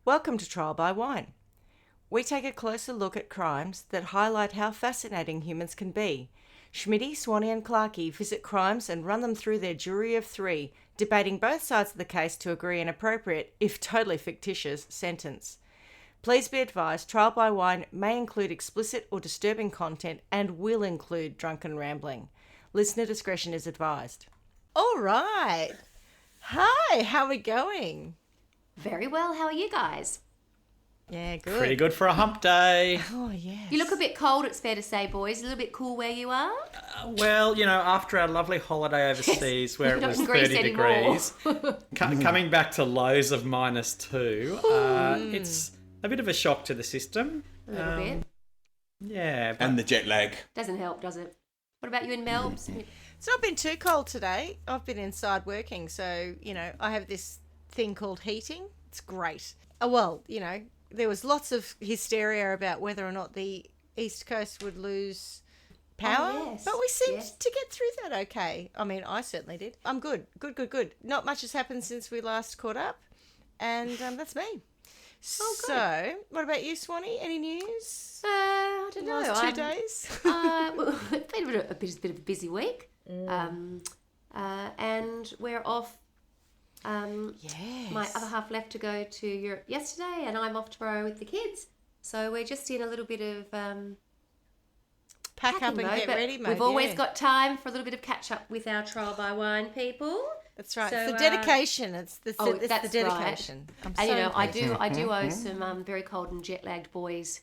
Welcome to Trial by Wine. We take a closer look at crimes that highlight how fascinating humans can be. Schmitty, Swanee and Clarkey visit crimes and run them through their jury of three, debating both sides of the case to agree an appropriate, if totally fictitious, sentence. Please be advised, Trial by Wine may include explicit or disturbing content and will include drunken rambling. Listener discretion is advised. All right. Hi, how are we going? Very well. How are you guys? Yeah, good. Pretty good for a hump day. Oh, yes. You look a bit cold, it's fair to say, boys. A little bit cool where you are. Well, after our lovely holiday overseas where it Not was in Greece 30 anymore. degrees, coming back to lows of -2, it's a bit of a shock to the system. A little bit. Yeah. And the jet lag. Doesn't help, does it? What about you in Melbs? It's not been too cold today. I've been inside working, so, I have this thing called heating. It's great. Well, there was lots of hysteria about whether or not the East Coast would lose power, yes. but we seemed to get through that okay. I mean, I certainly did. I'm good. Good. Not much has happened since we last caught up, and that's me. Oh, good. So, what about you, Swanee? Any news? I don't The know. last 2 days? Well, it's been a bit of a busy week. And we're off. Yes. My other half left to go to Europe yesterday, and I'm off tomorrow with the kids. So we're just in a little bit of Pack up packing and mode, get but ready, mate. We've always got time for a little bit of catch up with our Trial by Wine people. That's right. So, it's the dedication. It's the that's dedication. Right. I'm And so I impressed. do owe some very cold and jet lagged boys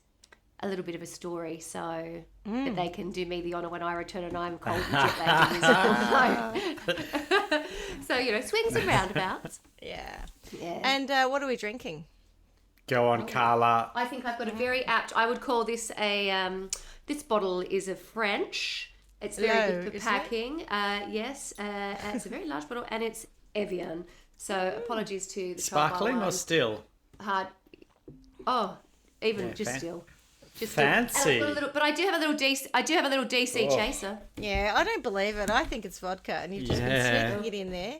a little bit of a story, so that they can do me the honour when I return and I'm cold and jet lagged. So swings and roundabouts. Yeah. Yeah. And what are we drinking? Go on, Carla. I think I've got a very apt. I would call this a. This bottle is a French. It's very Low, good for isn't packing. Yes, it's a very large bottle, and it's Evian. So apologies to the Sparkling or still? hard. Oh, even Yeah, just still. Just Fancy. Still. And I've got a little, but I do have a little DC. I do have a little DC chaser. Yeah, I don't believe it. I think it's vodka, and you've just been Yeah. sneaking it in there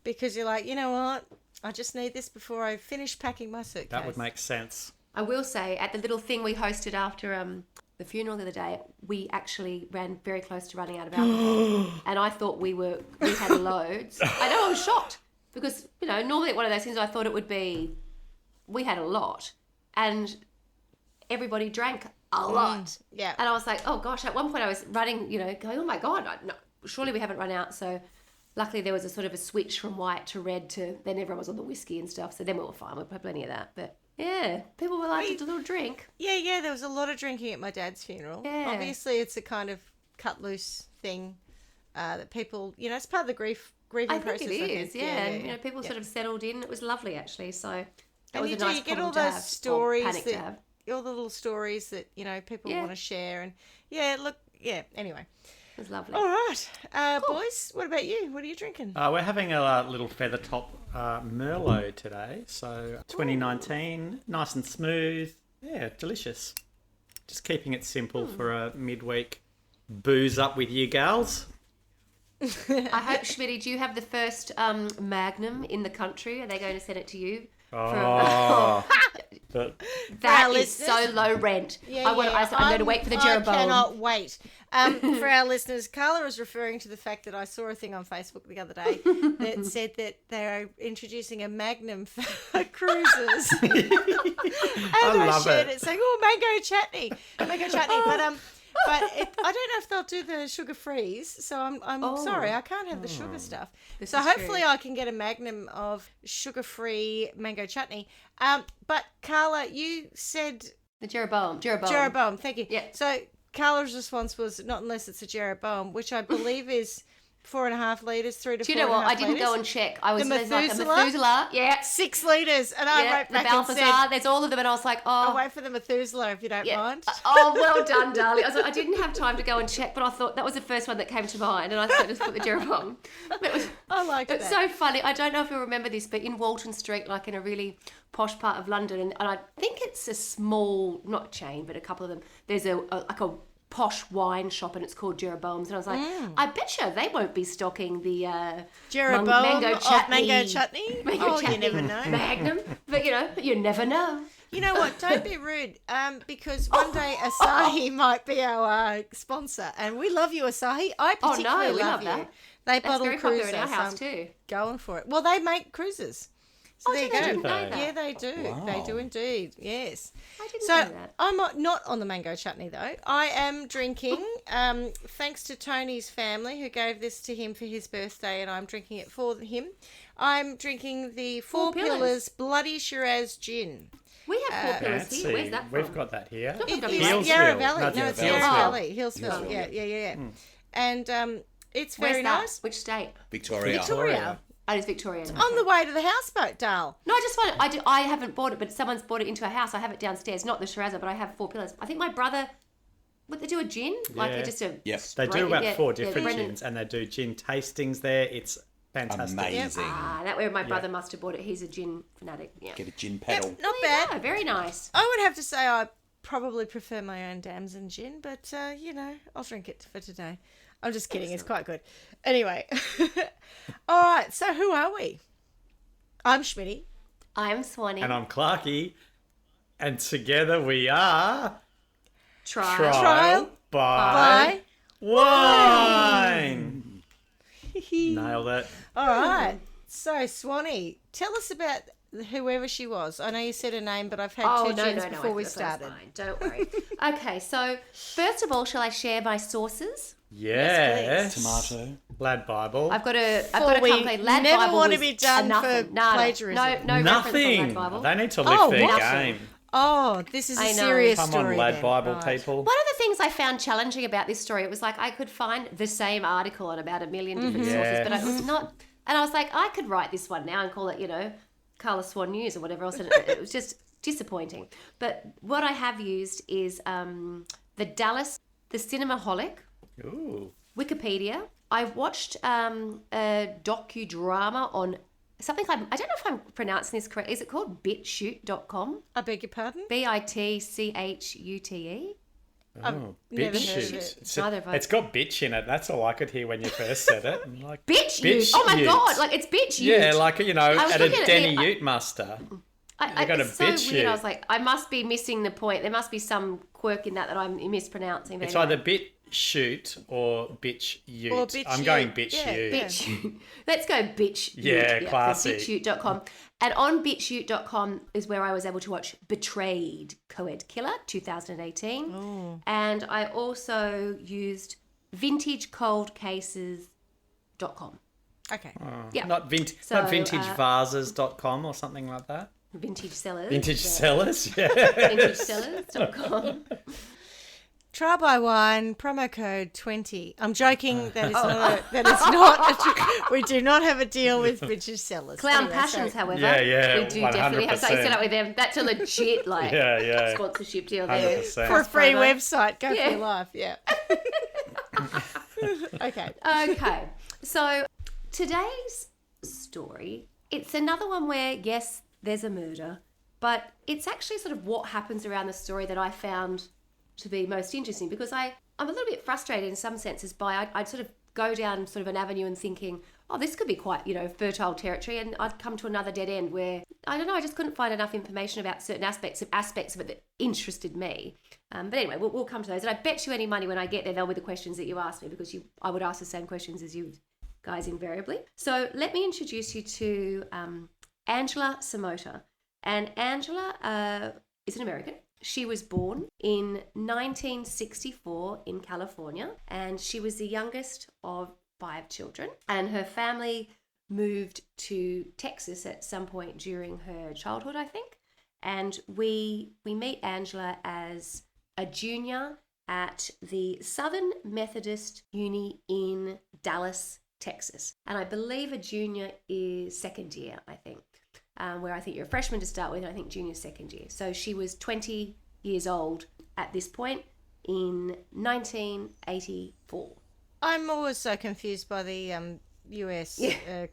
because you're like, you know what? I just need this before I finish packing my suitcase. That would make sense. I will say, at the little thing we hosted after the funeral the other day, we actually ran very close to running out of alcohol, and I thought we had loads. I know, I was shocked because normally at one of those things I thought it would be, we had a lot, and everybody drank a lot. Yeah. And I was like, oh gosh, at one point I was running, going, oh my God, no, surely we haven't run out. So luckily there was a sort of a switch from white to red to, then everyone was on the whiskey and stuff. So then we were fine. We had plenty of that. But yeah, people were like a little drink. Yeah, there was a lot of drinking at my dad's funeral. Yeah. Obviously, it's a kind of cut loose thing that people, it's part of the grieving I process. think it is, yeah. And people Yeah. sort of settled in. It was lovely actually. So that And was you a nice you get problem all to those have, or stories panic to that, have. all the little stories that people Yeah. want to share, and anyway. It was lovely. All right, boys. What about you? What are you drinking? We're having a little feather top Merlot today. So 2019, nice and smooth. Yeah, delicious. Just keeping it simple for a midweek booze up with you gals. I hope, Schmitty, do you have the first Magnum in the country? Are they going to send it to you? Oh, but That our is so listeners. low rent. I'm going to wait for the I Jeroboam. cannot wait. For our listeners, Carla is referring to the fact that I saw a thing on Facebook the other day that said that they're introducing a Magnum for cruises. And I love shared it. it saying, "Oh, mango chutney." But I don't know if they'll do the sugar freeze, so I'm sorry, I can't have the sugar stuff. This So is hopefully true. I can get a Magnum of sugar-free mango chutney. But Carla, you said The Jeroboam. Jeroboam, thank you. Yeah. So Carla's response was not unless it's a Jeroboam, which I believe is 4.5 litres, 3 to 4.5 Do you know what? I didn't litres. go and check. I was The there's like a Methuselah? Methuselah. Yeah. 6 litres, and I Yeah, wrote the back and Balthazar. said, There's all of them, and I was like, I'll oh. wait for the Methuselah if you don't Yeah. mind. Oh, well done, darling. I didn't have time to go and check, but I thought that was the first one that came to mind, and I thought just put the Jeroboam. I like It's that. so funny. I don't know if you remember this, but in Walton Street, like in a really posh part of London, and I think it's a small, not chain, but a couple of them. There's a posh wine shop, and it's called Jeroboam's. And I was like, I bet you they won't be stocking the Jeroboam mango of chutney. mango chutney. You never know. Magnum. But, you never know. You know what? Don't be rude. Because one day Asahi might be our sponsor, and we love you, Asahi. I particularly we love you. that. They That's bottle very popular cruiser, in our so house I'm too. going for it. Well, they make cruises. So there you do they? go. Didn't know that. Yeah, they do. Wow. They do indeed. Yes. I didn't So know that. I'm not on the mango chutney though. I am drinking, thanks to Tony's family who gave this to him for his birthday, and I'm drinking it for him. I'm drinking the Four Pillars Bloody Shiraz Gin. We have 4 pillars Fancy. here. Where's that from? We've got that here. Not from It WA. is Hillsville. Yarra Valley. Not No, it's Yarra Yarra Valley. Valley. Hillsville. Yeah. And it's Where's very that? nice. Which state? Victoria. Victoria. Oh, it's Victoria. On the way to the houseboat, Dale. No, I just want. I haven't bought it, but someone's bought it into a house. I have it downstairs. Not the Shiraz, but I have 4 pillars. I think my brother. Would they do a gin? Like Yeah. just a. Yep. They do about Yeah, 4 yeah, different Brendan- gins, and they do gin tastings there. It's fantastic. Amazing. That where my brother must have bought it. He's a gin fanatic. Yeah. Get a gin pedal. Not bad. Yeah, very nice. I would have to say I probably prefer my own Damson gin, but I'll drink it for today. I'm just kidding. It's quite good. Anyway. All right. So who are we? I'm Schmitty. I'm Swanee. And I'm Clarky, and together we are Trial. by Bye. Wine. Nailed it. All right. So Swanee, tell us about whoever she was. I know you said her name, but I've had two gins before we started. Fine. Don't worry. Okay, so first of all, shall I share my sources? Yes. Tomato. Lad Bible. I've got a we couple of Lad never Bible want to was be done nothing. for Nada. plagiarism. No reference on Nothing. Lad Bible. They need to lift Oh, their nothing. game. Oh, this is a I know. serious Come story. on, Lad then. Bible Right. people. One of the things I found challenging about this story, it was like I could find the same article on about a million different sources, Yeah. but it was not. And I was like, I could write this one now and call it, Carla Swan News or whatever else. And it was just disappointing. But what I have used is the Cinemaholic, Ooh. Wikipedia. I've watched a docudrama on something I don't know if I'm pronouncing this correctly. Is it called BitChute.com? I beg your pardon? BitChute. Oh, never bitch heard of shoot. it. Neither have I. It's got bitch in it. That's all I could hear when you first said it. I'm like, Bitch Bitch Ute. Oh my Ute. god, like it's Bitch Ute. yeah, like, was at a looking at Denny it, Ute muster. I got a it's so Bitch weird. I Ute. was like, I must be missing the point. There must be some quirk in that I'm mispronouncing. But It's anyway. either bit shoot or bitch ute. Or bitch I'm going ute. bitch Yeah, ute. Bitch Ute. Let's go Bitch Ute. Yeah, so classy. BitChute.com. And on BitChute.com is where I was able to watch Betrayed, Co-Ed Killer, 2018. And I also used VintageColdCases.com. Okay. Yeah. Not So, vintagevases.com or something like that. Vintage Sellers. Vintage yeah. sellers, yeah. VintageSellers.com. Trial by Wine, promo code 20. I'm joking. That is not. We do not have a deal with British sellers. Clown Anyway, Passions, sorry. however, Yeah, we do definitely have something 100%. set up with them. That's a legit Yeah. sponsorship deal there. 100%. For a free promo. website. Go Yeah. for your life. Yeah. Okay. Okay, so today's story, it's another one where, yes, there's a murder, but it's actually sort of what happens around the story that I found to be most interesting, because I'm a little bit frustrated in some senses by I'd sort of go down sort of an avenue and thinking, oh, this could be quite, fertile territory, and I'd come to another dead end where, I don't know, I just couldn't find enough information about certain aspects of it that interested me. But anyway, we'll come to those. And I bet you any money when I get there, they'll be the questions that you ask me, because I would ask the same questions as you guys invariably. So let me introduce you to Angela Samota. And Angela is an American. She was born in 1964 in California, and she was the youngest of 5 children. And her family moved to Texas at some point during her childhood, I think. And we meet Angela as a junior at the Southern Methodist Uni in Dallas, Texas. And I believe a junior is second year, I think. Where I think you're a freshman to start with, and I think junior second year. So she was 20 years old at this point in 1984. I'm always so confused by US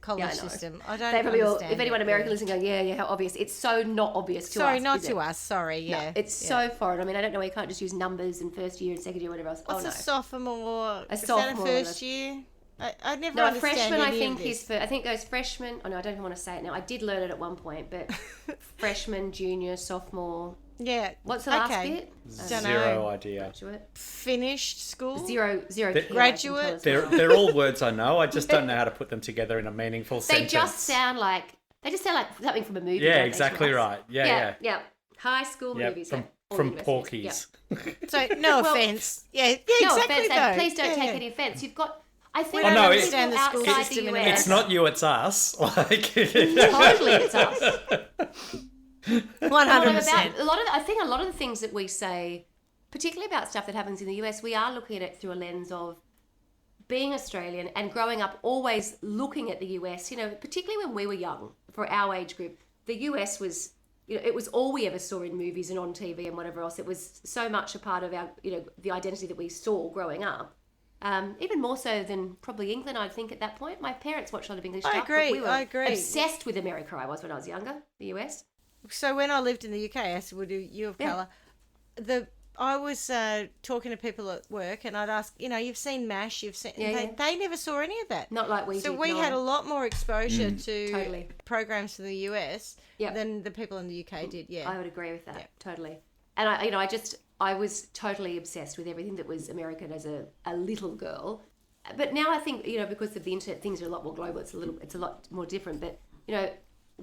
college Yeah, I know. system. I don't They probably all, understand if anyone it, American yeah. listening going, yeah, how obvious. It's so not obvious to us. Sorry, not is to it? us. Sorry, yeah. It's so foreign. I mean, I don't know. You can't just use numbers in first year and second year, whatever else. What's oh, a no. sophomore? A Is sophomore, that a first year? I never No, a understand freshman, I any think, of this. is for, I think those freshmen, oh no, I don't even want to say it now. I did learn it at one point, but freshman, junior, sophomore. Yeah. What's the last okay. bit? Don't Zero know. idea. Graduate. Finished school? Zero care, I can Graduate. tell as They're, well. they're all words I know. I just don't know how to put them together in a meaningful They sentence. just sound like something from a movie. Yeah, don't they, exactly to us? right. Yeah. High school Yeah, movies. from All from universities. Porky's. So, no Well, offence. Yeah, No exactly offense, though. and please don't Yeah, take yeah. any offense. You've got, I think, We don't people understand the school outside system the in US. America. It's not you, it's us. Like Totally, it's us. 100%. I think a lot of the things that we say, particularly about stuff that happens in the US, we are looking at it through a lens of being Australian and growing up always looking at the US, you know, particularly when we were young, for our age group, the US was, you know, it was all we ever saw in movies and on TV and whatever else. It was so much a part of our, you know, the identity that we saw growing up. Even more so than probably England, I think, at that point. My parents watched a lot of English I stuff. agree, But we were I agree. obsessed with America, I was when I was younger, the US. So when I lived in the UK, as would you of Yeah. colour, I was talking to people at work, and I'd ask, you know, you've seen MASH, you've seen. Yeah, they, yeah. they never saw any of that. Not like we So did. we no. had a lot more exposure to Totally. programs from the US Yep. than the people in the UK did. Yeah. I would agree with that, Yeah. totally. And I was totally obsessed with everything that was American as a little girl. But now I think, you know, because of the internet, things are a lot more global. It's a lot more different. But, you know,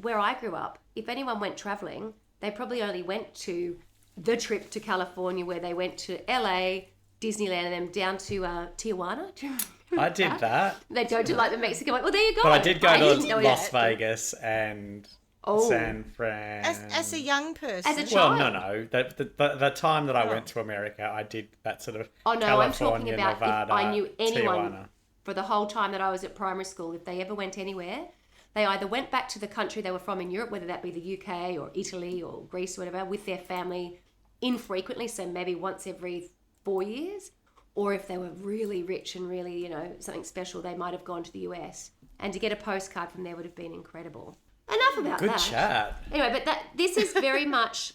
where I grew up, if anyone went traveling, they probably only went to the trip to California, where they went to LA, Disneyland, and then down to Tijuana. Do you remember I did that. They go to like the Mexican one. Well, there you go. But I did go didn't know to Las that. Vegas and Oh. San Fran. As a young person. As a Well, child. no. The time that I went to America, I did that sort of Oh no, I'm talking California, about Nevada, if I knew anyone Tijuana. for the whole time that I was at primary school, if they ever went anywhere, they either went back to the country they were from in Europe, whether that be the UK or Italy or Greece or whatever, with their family infrequently, so maybe once every 4 years, or if they were really rich and really, you know, something special, they might have gone to the US. And to get a postcard from there would have been incredible. Enough about Good that. chat. Anyway, but this is very much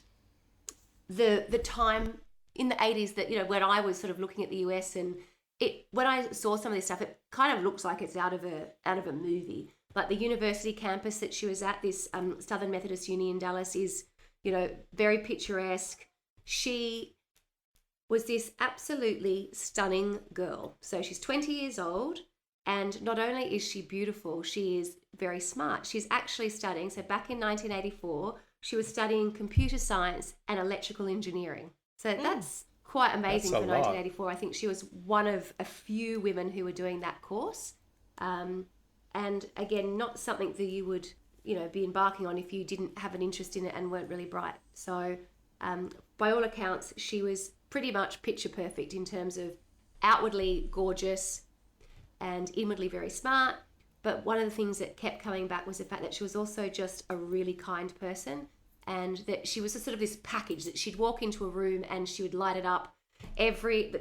the time in the 80s that, you know, when I was sort of looking at the US, and when I saw some of this stuff, it kind of looks like it's out of a movie. Like the university campus that she was at, this Southern Methodist Uni in Dallas, is, you know, very picturesque. She was this absolutely stunning girl. So she's 20 years old, and not only is she beautiful, she is very smart. She's actually studying, so back in 1984, she was studying computer science and electrical engineering. So that's quite amazing That's for a lot. 1984. I think she was one of a few women who were doing that course. And again, not something that you would, you know, be embarking on if you didn't have an interest in it and weren't really bright. So by all accounts, she was pretty much picture perfect in terms of outwardly gorgeous and inwardly very smart. But one of the things that kept coming back was the fact that she was also just a really kind person, and that she was a sort of this package that she'd walk into a room and she would light it up. There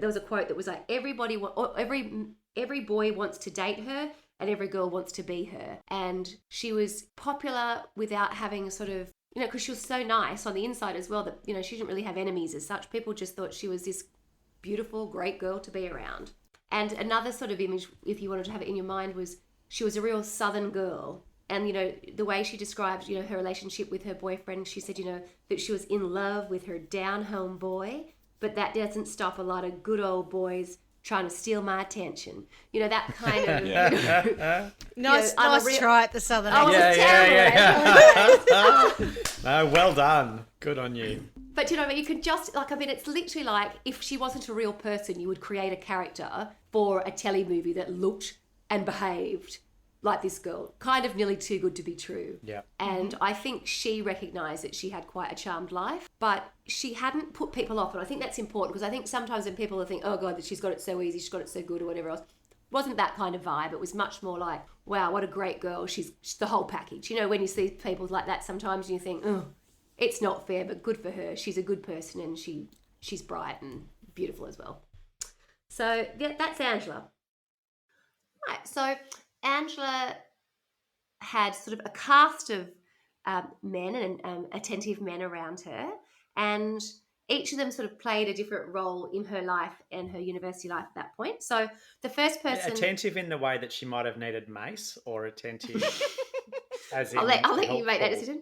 was a quote that was like, every boy wants to date her and every girl wants to be her. And she was popular without having a sort of, you know, because she was so nice on the inside as well, that, you know, she didn't really have enemies as such. People just thought she was this beautiful, great girl to be around. And another sort of image, if you wanted to have it in your mind, was she was a real Southern girl. And, you know, the way she described, you know, her relationship with her boyfriend, she said, you know, that she was in love with her down-home boy, but that doesn't stop a lot of good old boys trying to steal my attention. You know, that kind of... Nice try at the Southern Oh, accent. it was terrible. No, well done. Good on you. But, you know, you could just, like, I mean, it's literally like if she wasn't a real person, you would create a character for a telly movie that looked and behaved like this girl, kind of nearly too good to be true. Yeah. And I think she recognised that she had quite a charmed life, but she hadn't put people off. And I think that's important, because I think sometimes when people think, oh God, that she's got it so easy, she's got it so good, or whatever else, it wasn't that kind of vibe. It was much more like, wow, what a great girl. She's the whole package. You know, when you see people like that, sometimes you think, oh, it's not fair, but good for her. She's a good person, and she's bright and beautiful as well. So yeah, that's Angela. Right, so Angela had sort of a cast of men and attentive men around her, and each of them sort of played a different role in her life and her university life at that point. So the first person... Attentive in the way that she might have needed mace, or attentive as in I'll let you make that helpful? decision.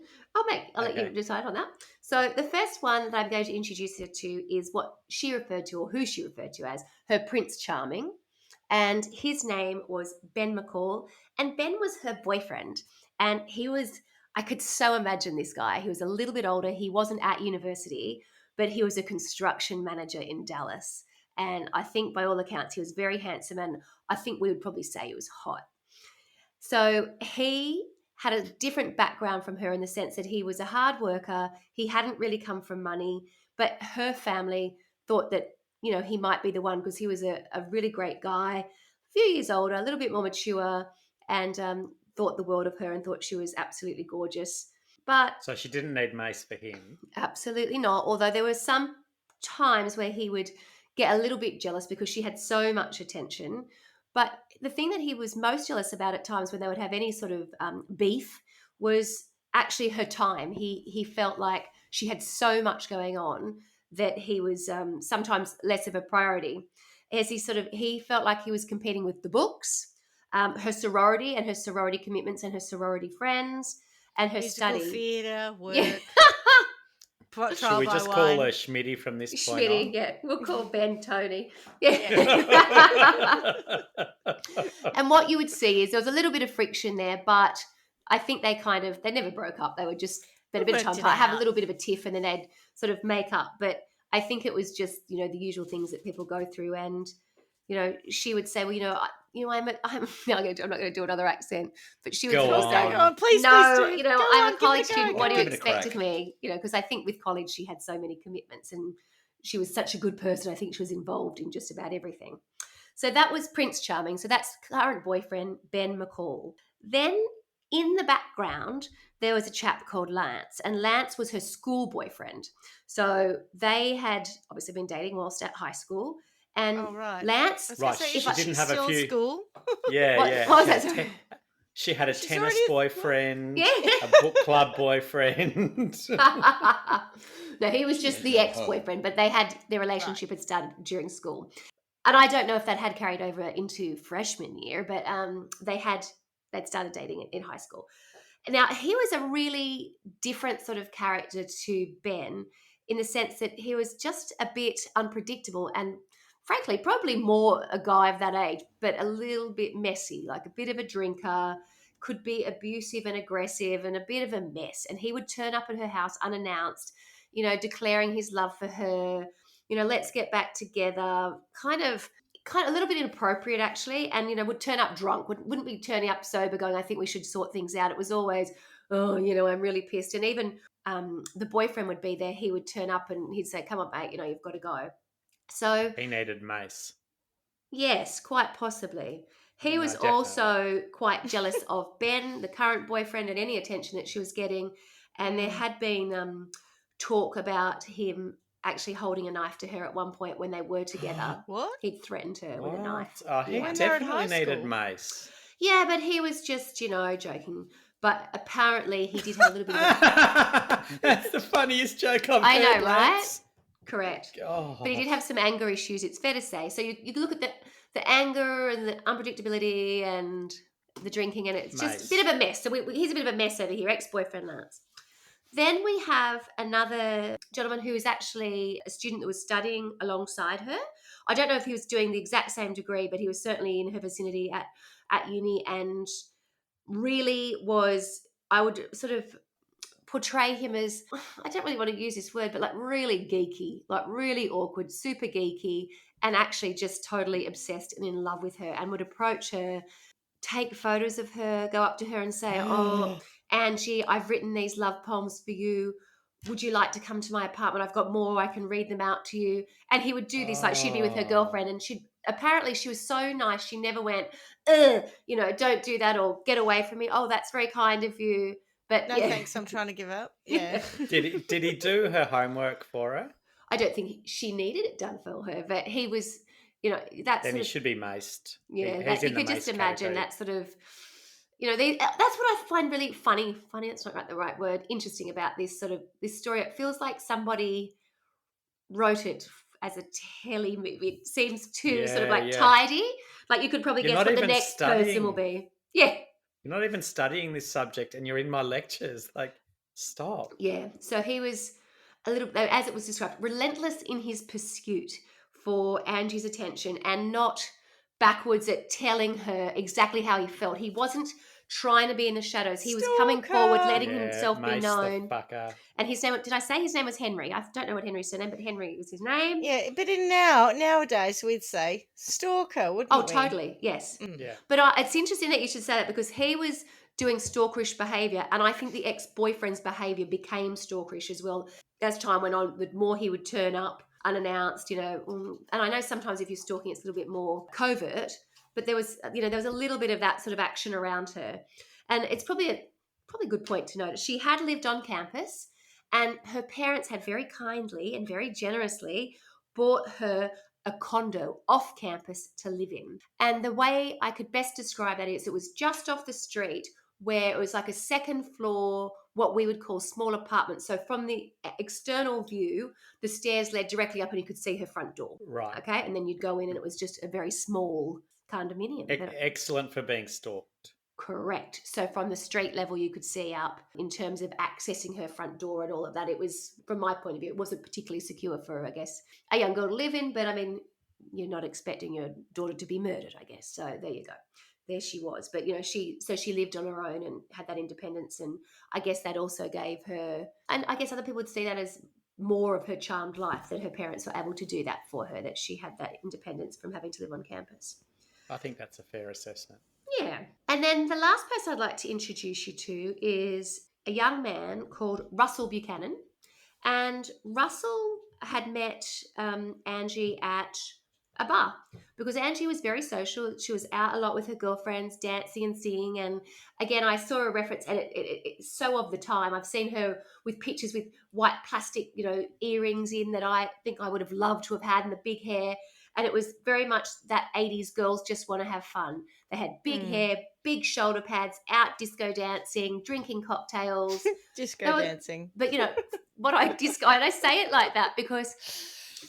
I'll let you decide on that. So the first one that I'm going to introduce you to is what she referred to, or who she referred to as, her Prince Charming. And his name was Ben McCall. And Ben was her boyfriend. And he was, I could so imagine this guy. He was a little bit older. He wasn't at university, but he was a construction manager in Dallas. And I think by all accounts, he was very handsome. And I think we would probably say he was hot. So he had a different background from her in the sense that he was a hard worker. He hadn't really come from money, but her family thought that, you know, he might be the one because he was a really great guy, a few years older, a little bit more mature, and thought the world of her and thought she was absolutely gorgeous. But So she didn't need mace for him. absolutely not, although there were some times where he would get a little bit jealous because she had so much attention. But the thing that he was most jealous about at times when they would have any sort of beef was actually her time. He felt like she had so much going on that he was sometimes less of a priority. As he felt like he was competing with the books, her sorority and her sorority commitments and her sorority friends and her Musical study. theatre, work, Yeah. Should we just call her Schmitty from this point Schmitty, on? yeah. We'll call Ben Tony. Yeah. And what you would see is there was a little bit of friction there, but I think they never broke up. They were just spent a bit of time Worked it apart, have a out. little bit of a tiff, and then they'd sort of make up. But I think it was just, you know, the usual things that people go through. And, you know, she would say, well, I'm not going to do another accent, but she would Go sort of on. say, Go on, please, no, please do. you know, Go I'm on, a give it college go. student. What do you Give it a expect crack. of me? You know, because I think with college she had so many commitments and she was such a good person. I think she was involved in just about everything. So that was Prince Charming. So that's current boyfriend, Ben McCall. Then in the background, there was a chap called Lance, and Lance was her school boyfriend. So they had obviously been dating whilst at high school. And Oh, right. Lance, I was gonna Right, say, she if didn't she's have a still in few- school. Yeah, What- yeah. what was She that? had she had a She's tennis already- boyfriend, Yeah. a book club boyfriend. No, he was just the ex-boyfriend, but their relationship had started during school. And I don't know if that had carried over into freshman year, but they'd started dating in high school. Now, he was a really different sort of character to Ben in the sense that he was just a bit unpredictable and frankly, probably more a guy of that age, but a little bit messy, like a bit of a drinker, could be abusive and aggressive and a bit of a mess. And he would turn up at her house unannounced, you know, declaring his love for her, you know, let's get back together, kind of a little bit inappropriate actually, and, you know, would turn up drunk, wouldn't be turning up sober going, I think we should sort things out. It was always, oh, you know, I'm really pissed. And even the boyfriend would be there, he would turn up and he'd say, come on, mate, you know, you've got to go. So He needed mace. yes, quite possibly. He No, was definitely. also quite jealous of Ben, the current boyfriend, and any attention that she was getting. And there had been talk about him actually holding a knife to her at one point when they were together. What? He'd threatened her with a What? knife. Oh, he Yeah. When they're in definitely high needed school. mace. Yeah, but he was just, you know, joking. But apparently he did have a little bit of a... That's the funniest joke I've I know, heard, right? Lance. Correct. Oh. But he did have some anger issues, it's fair to say. So you look at the anger and the unpredictability and the drinking, and it's just Nice. a bit of a mess. So he's a bit of a mess over here, ex-boyfriend Lance. Then we have another gentleman who is actually a student that was studying alongside her. I don't know if he was doing the exact same degree, but he was certainly in her vicinity at uni, and really was, I would sort of portray him as, I don't really want to use this word, but like really geeky, like really awkward, super geeky, and actually just totally obsessed and in love with her, and would approach her, take photos of her, go up to her and say, oh, Angie, I've written these love poems for you. Would you like to come to my apartment? I've got more. I can read them out to you. And he would do this, like she'd be with her girlfriend, and apparently she was so nice. She never went, you know, don't do that or get away from me. Oh, that's very kind of you. But No yeah. thanks, I'm trying to give up. Yeah. Did he do her homework for her? I don't think she needed it done for her, but he was you know, that's Then sort he of, should be maced. yeah, He's that, you in the could just mace imagine category. that sort of, you know, that's what I find really funny, that's not the right word, interesting about this story. It feels like somebody wrote it as a telly movie. It seems too sort of Yeah, like yeah. tidy. Like you could probably You're guess not what the even next person will studying. be. Yeah. You're not even studying this subject, and you're in my lectures. Like, stop. Yeah. So he was a little, as it was described, relentless in his pursuit for Angie's attention and not backwards at telling her exactly how he felt. He wasn't trying to be in the shadows. He was coming forward, Stalker. letting Yeah, himself be mace known. the fucker. And his name, did I say his name was Henry? I don't know what Henry's surname, but Henry was his name. Yeah, but nowadays we'd say stalker, wouldn't Oh, we? totally. Yes. Yeah. But it's interesting that you should say that because he was doing stalkerish behaviour, and I think the ex-boyfriend's behaviour became stalkerish as well as time went on. The more he would turn up unannounced, you know, and I know sometimes if you're stalking, it's a little bit more covert, but there was a little bit of that sort of action around her, and it's probably a good point to note. She had lived on campus, and her parents had very kindly and very generously bought her a condo off campus to live in. And the way I could best describe that is it was just off the street where it was like a second floor, what we would call small apartment. So from the external view, the stairs led directly up and you could see her front door. Right. Okay. And then you'd go in and it was just a very small condominium. Excellent for being stalked. Correct. So from the street level, you could see up in terms of accessing her front door and all of that. It was, from my point of view, it wasn't particularly secure for, I guess, a young girl to live in. But I mean, you're not expecting your daughter to be murdered, I guess. So there you go. There she was. But, you know, she lived on her own and had that independence. And I guess that also gave her, and I guess other people would see that as more of her charmed life, that her parents were able to do that for her, that she had that independence from having to live on campus. I think that's a fair assessment. Yeah. And then the last person I'd like to introduce you to is a young man called Russell Buchanan. And Russell had met Angie at a bar because Angie was very social. She was out a lot with her girlfriends, dancing and singing. And again, I saw a reference, and it's so of the time. I've seen her with pictures with white plastic, you know, earrings in that I think I would have loved to have had, and the big hair. And it was very much that 80s girls just want to have fun. They had big hair, big shoulder pads, out disco dancing, drinking cocktails. Disco dancing. But, you know, and I say it like that because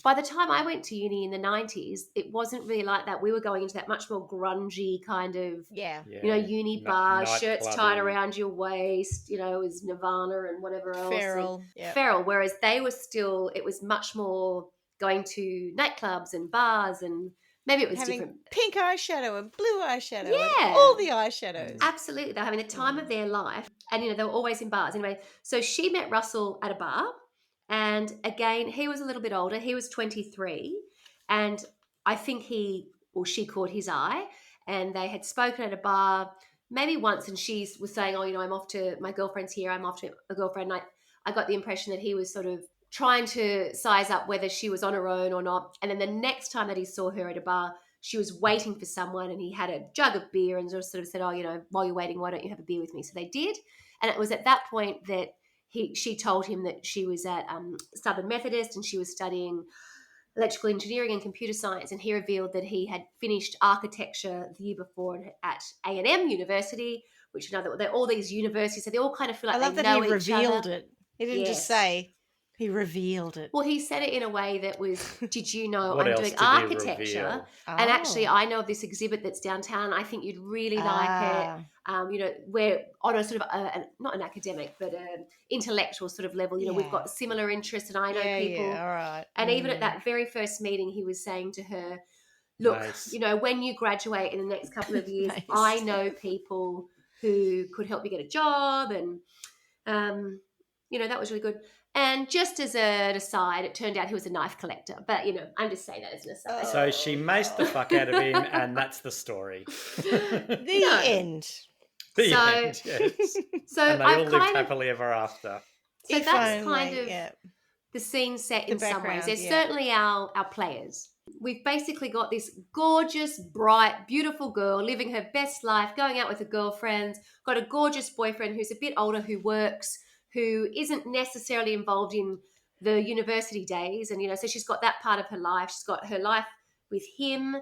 by the time I went to uni in the 90s, it wasn't really like that. We were going into that much more grungy kind of, Yeah. you know, uni bar, shirts tied nightclubbing. around your waist, you know, it was Nirvana and whatever else. Feral. And Yeah. Feral, whereas they were still, it was much more going to nightclubs and bars, and maybe it was Having different. pink eyeshadow and blue eyeshadow. Yeah. And all the eyeshadows. Absolutely. They're having the time of their life. And, you know, they were always in bars. Anyway, so she met Russell at a bar. And again, he was a little bit older. He was 23. And I think she caught his eye. And they had spoken at a bar maybe once. And she was saying, oh, you know, I'm off to my girlfriend's here. I'm off to a girlfriend. And I got the impression that he was sort of trying to size up whether she was on her own or not. And then the next time that he saw her at a bar, she was waiting for someone and he had a jug of beer and sort of said, oh, you know, while you're waiting, why don't you have a beer with me? So they did. And it was at that point that she told him that she was at Southern Methodist and she was studying electrical engineering and computer science. And he revealed that he had finished architecture the year before at A&M University, which, you know, they're all these universities, so they all kind of feel like I love they that know he each revealed other. it. He didn't just Yes. say, he revealed it. Well, he said it in a way that was, did you know What I'm else doing did he architecture? reveal? And actually, Oh. I know of this exhibit that's downtown. I think you'd really like it. Ah. You know, we're on a sort of, not an academic, but an intellectual sort of level. You know, we've Yeah. got similar interests and I know people. Yeah, all right. And even at Mm. that very first meeting, he was saying to her, look, Nice. you know, when you graduate in the next couple of years, Nice. I know people who could help you get a job. And, you know, that was really good. And just as an aside, it turned out he was a knife collector. But, you know, I'm just saying that as an aside. So she maced the fuck out of him, and that's the story. The No. end. The So- end, yes. So And they all I've lived kind of, happily ever after. so If that's only, kind of yeah. the scene set in The some ways. background, There's yeah. certainly our players. We've basically got this gorgeous, bright, beautiful girl living her best life, going out with her girlfriends, got a gorgeous boyfriend who's a bit older, who works, who isn't necessarily involved in the university days. And, you know, so she's got that part of her life. She's got her life with him.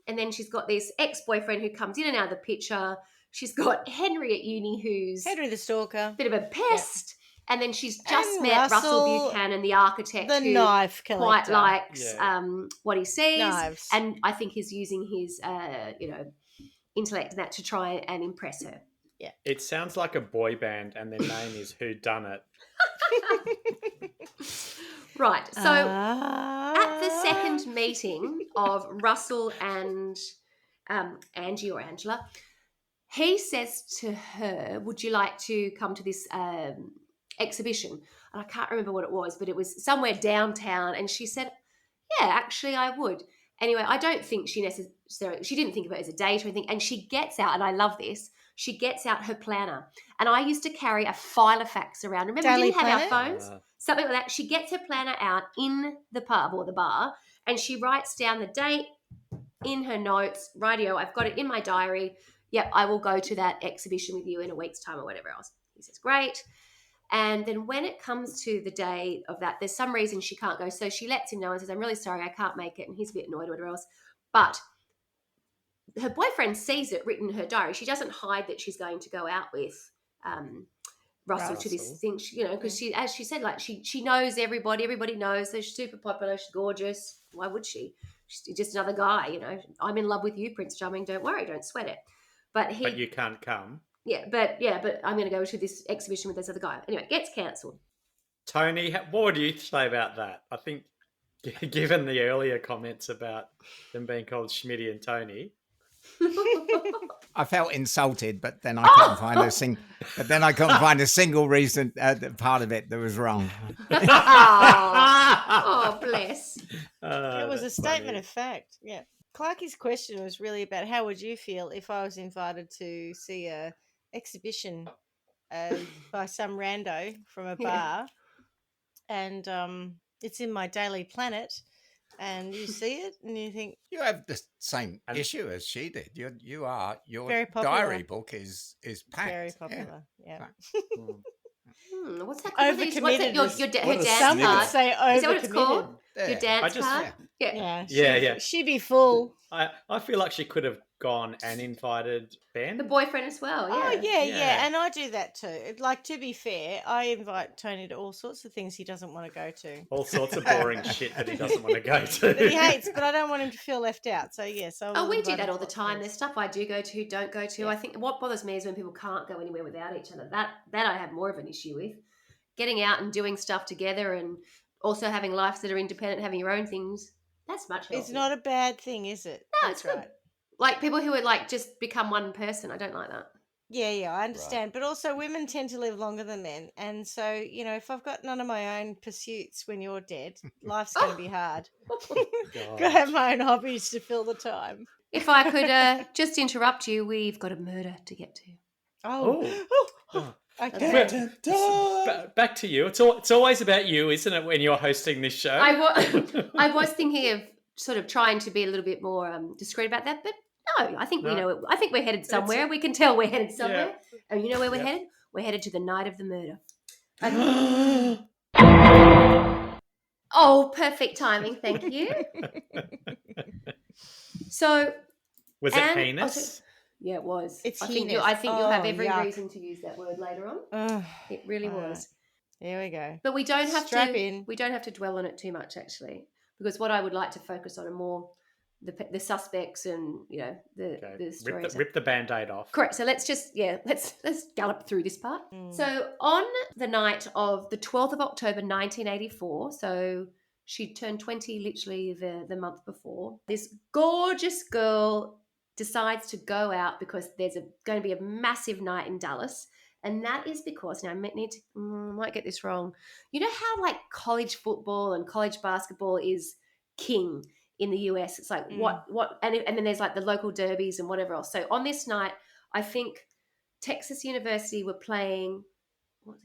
And then she's got this ex-boyfriend who comes in and out of the picture. She's got Henry at uni, who's Henry the Stalker. a bit of a pest. And then she's just And met Russell Russell, Buchanan, the architect, the who knife quite collector. likes what he sees. Knives. And I think he's using his, intellect and that to try and impress her. It sounds like a boy band, and their name is Who Done It. Right. So at the Ah. second meeting of Russell and Angie or Angela, he says to her, would you like to come to this exhibition? And I can't remember what it was, but it was somewhere downtown. And she said, yeah, actually I would. Anyway, I don't think she didn't think of it as a date or anything. And she gets out, and I love this, she gets out her planner. And I used to carry a Filofax around. Remember, Daily we didn't have our planner? phones? Something like that. She gets her planner out in the pub or the bar, and she writes down the date in her notes. Rightio, I've got it in my diary. Yep, I will go to that exhibition with you in a week's time or whatever else. He says, great. And then when it comes to the day of that, there's some reason she can't go. So she lets him know and says, I'm really sorry, I can't make it. And he's a bit annoyed or whatever else. But her boyfriend sees it written in her diary. She doesn't hide that she's going to go out with Russell to this thing, because she, as she said, like she knows everybody. Everybody knows that she's super popular. She's gorgeous. Why would she? She's just another guy, I'm in love with you, Prince Charming. Don't worry, don't sweat it. But you can't come. But I'm going to go to this exhibition with this other guy. Anyway, it gets cancelled. Tony, what would you say about that? I think, given the earlier comments about them being called Schmitty and Tony, I felt insulted, but then I couldn't find a single reason part of it that was wrong. Oh, bless. It was a statement of fact. Yeah. Clarky's question was really about how would you feel if I was invited to see a exhibition by some rando from a bar, and it's in my Daily Planet, and you see it and you think You have the same issue as she did. Your Very popular. diary book is packed. very popular. Yeah. What's that called? Overcommitted. What's that? Her What a dance Some snigger. would card. say Is that what it's overcommitted. called? Yeah. Your dance I just- card? Yeah. Yeah. She'd be full. I feel like she could have gone and invited Ben. The boyfriend as well, yeah. Oh yeah, Yeah. and I do that too. Like, to be fair, I invite Tony to all sorts of things he doesn't want to go to. All sorts of boring shit that he doesn't want to go to. That he hates, but I don't want him to feel left out. So yes, I will We do invite that him all the to time. things. There's stuff I do go to, don't go to. I think what bothers me is when people can't go anywhere without each other. That I have more of an issue with. Getting out and doing stuff together, and also having lives that are independent, having your own things. That's much healthier. It's not a bad thing, is it? No, That's it's good. right. Like people who would like just become one person. I don't like that. Yeah, I understand. But also, women tend to live longer than men, and so if I've got none of my own pursuits when you're dead, life's going to be hard. Got to have my own hobbies to fill the time. If I could just interrupt you, we've got a murder to get to. Oh. Okay. Back to you. It's always about you, isn't it, when you're hosting this show? I was thinking of sort of trying to be a little bit more discreet about that, but no, I think we know. I think we're headed somewhere. We can tell we're headed somewhere. And you know where we're headed? We're headed to the night of the murder. Oh, perfect timing. Thank you. So, Was it heinous? yeah, it was. It's I think heinous. you'll have Oh, every yuck. reason to use that word later on. Ugh. It really All was. Here we go. But we don't have Strap to. in. We don't have to dwell on it too much, actually, because what I would like to focus on are more the suspects and the stories. Rip the Band-Aid off. Correct. So let's gallop through this part. Mm. So on the night of the 12th of October 1984, so she turned 20 literally the month before, this gorgeous girl decides to go out because there's going to be a massive night in Dallas. And that is because, now I might get this wrong. You know how like college football and college basketball is king in the US? It's like and then there's like the local derbies and whatever else. So on this night, I think Texas University were playing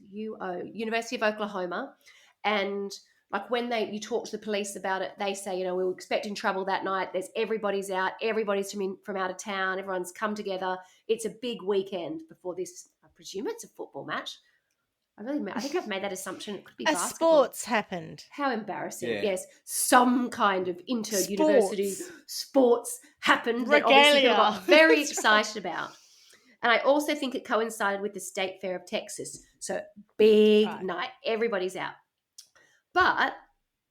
University of Oklahoma, and like when you talk to the police about it, they say, we were expecting trouble that night. Everybody's out, everybody's from out of town, everyone's come together. It's a big weekend before this. I presume it's a football match. I think I've made that assumption. It could be A basketball. sports happened. How embarrassing. Yeah. Yes. Some kind of inter-university sports happened that obviously people Regalia. got very excited about. And I also think it coincided with the State Fair of Texas. So big Right. night. Everybody's out. But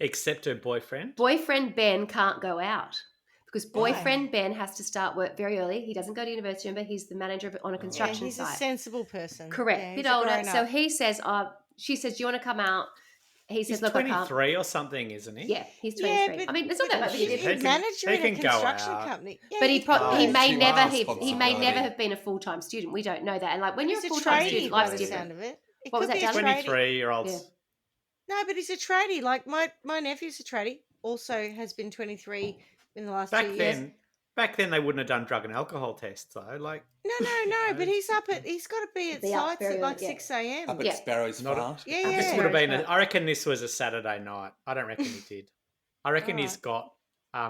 Except her boyfriend. boyfriend Ben can't go out because Why? boyfriend Ben has to start work very early. He doesn't go to university, remember? He's the manager on a Yeah, construction he's a site. sensible person. Correct. Yeah, Bit he's a older. grown-up. So he says, she says, do you want to come out? He says, He's look, I can't. 23 or something, isn't he? Yeah, he's Yeah, 23. but I mean, it's not that much of a he's He difference. can- manager he in a can go construction out. company. Yeah, But he can. he Oh, may 2 never hours have he may responsibility. never have been a full-time student. We don't know that. And like when He's you're a a full-time tradie student, by life's the different. sound of it. It What was could that, be a Darren? tradie. 23-year-olds. Yeah. No, but he's a tradie. Like my nephew's a tradie. Also has been 23 in the last 2 years. Back then they wouldn't have done drug and alcohol tests though. Like No. But he's got to be at Be up sites very at like early, yeah. 6 a.m. Up at Yeah. Sparrow's Not a- Farm. Yeah, This this yeah. would have been. Very I reckon this was a Saturday night. I don't reckon he did. I reckon he's got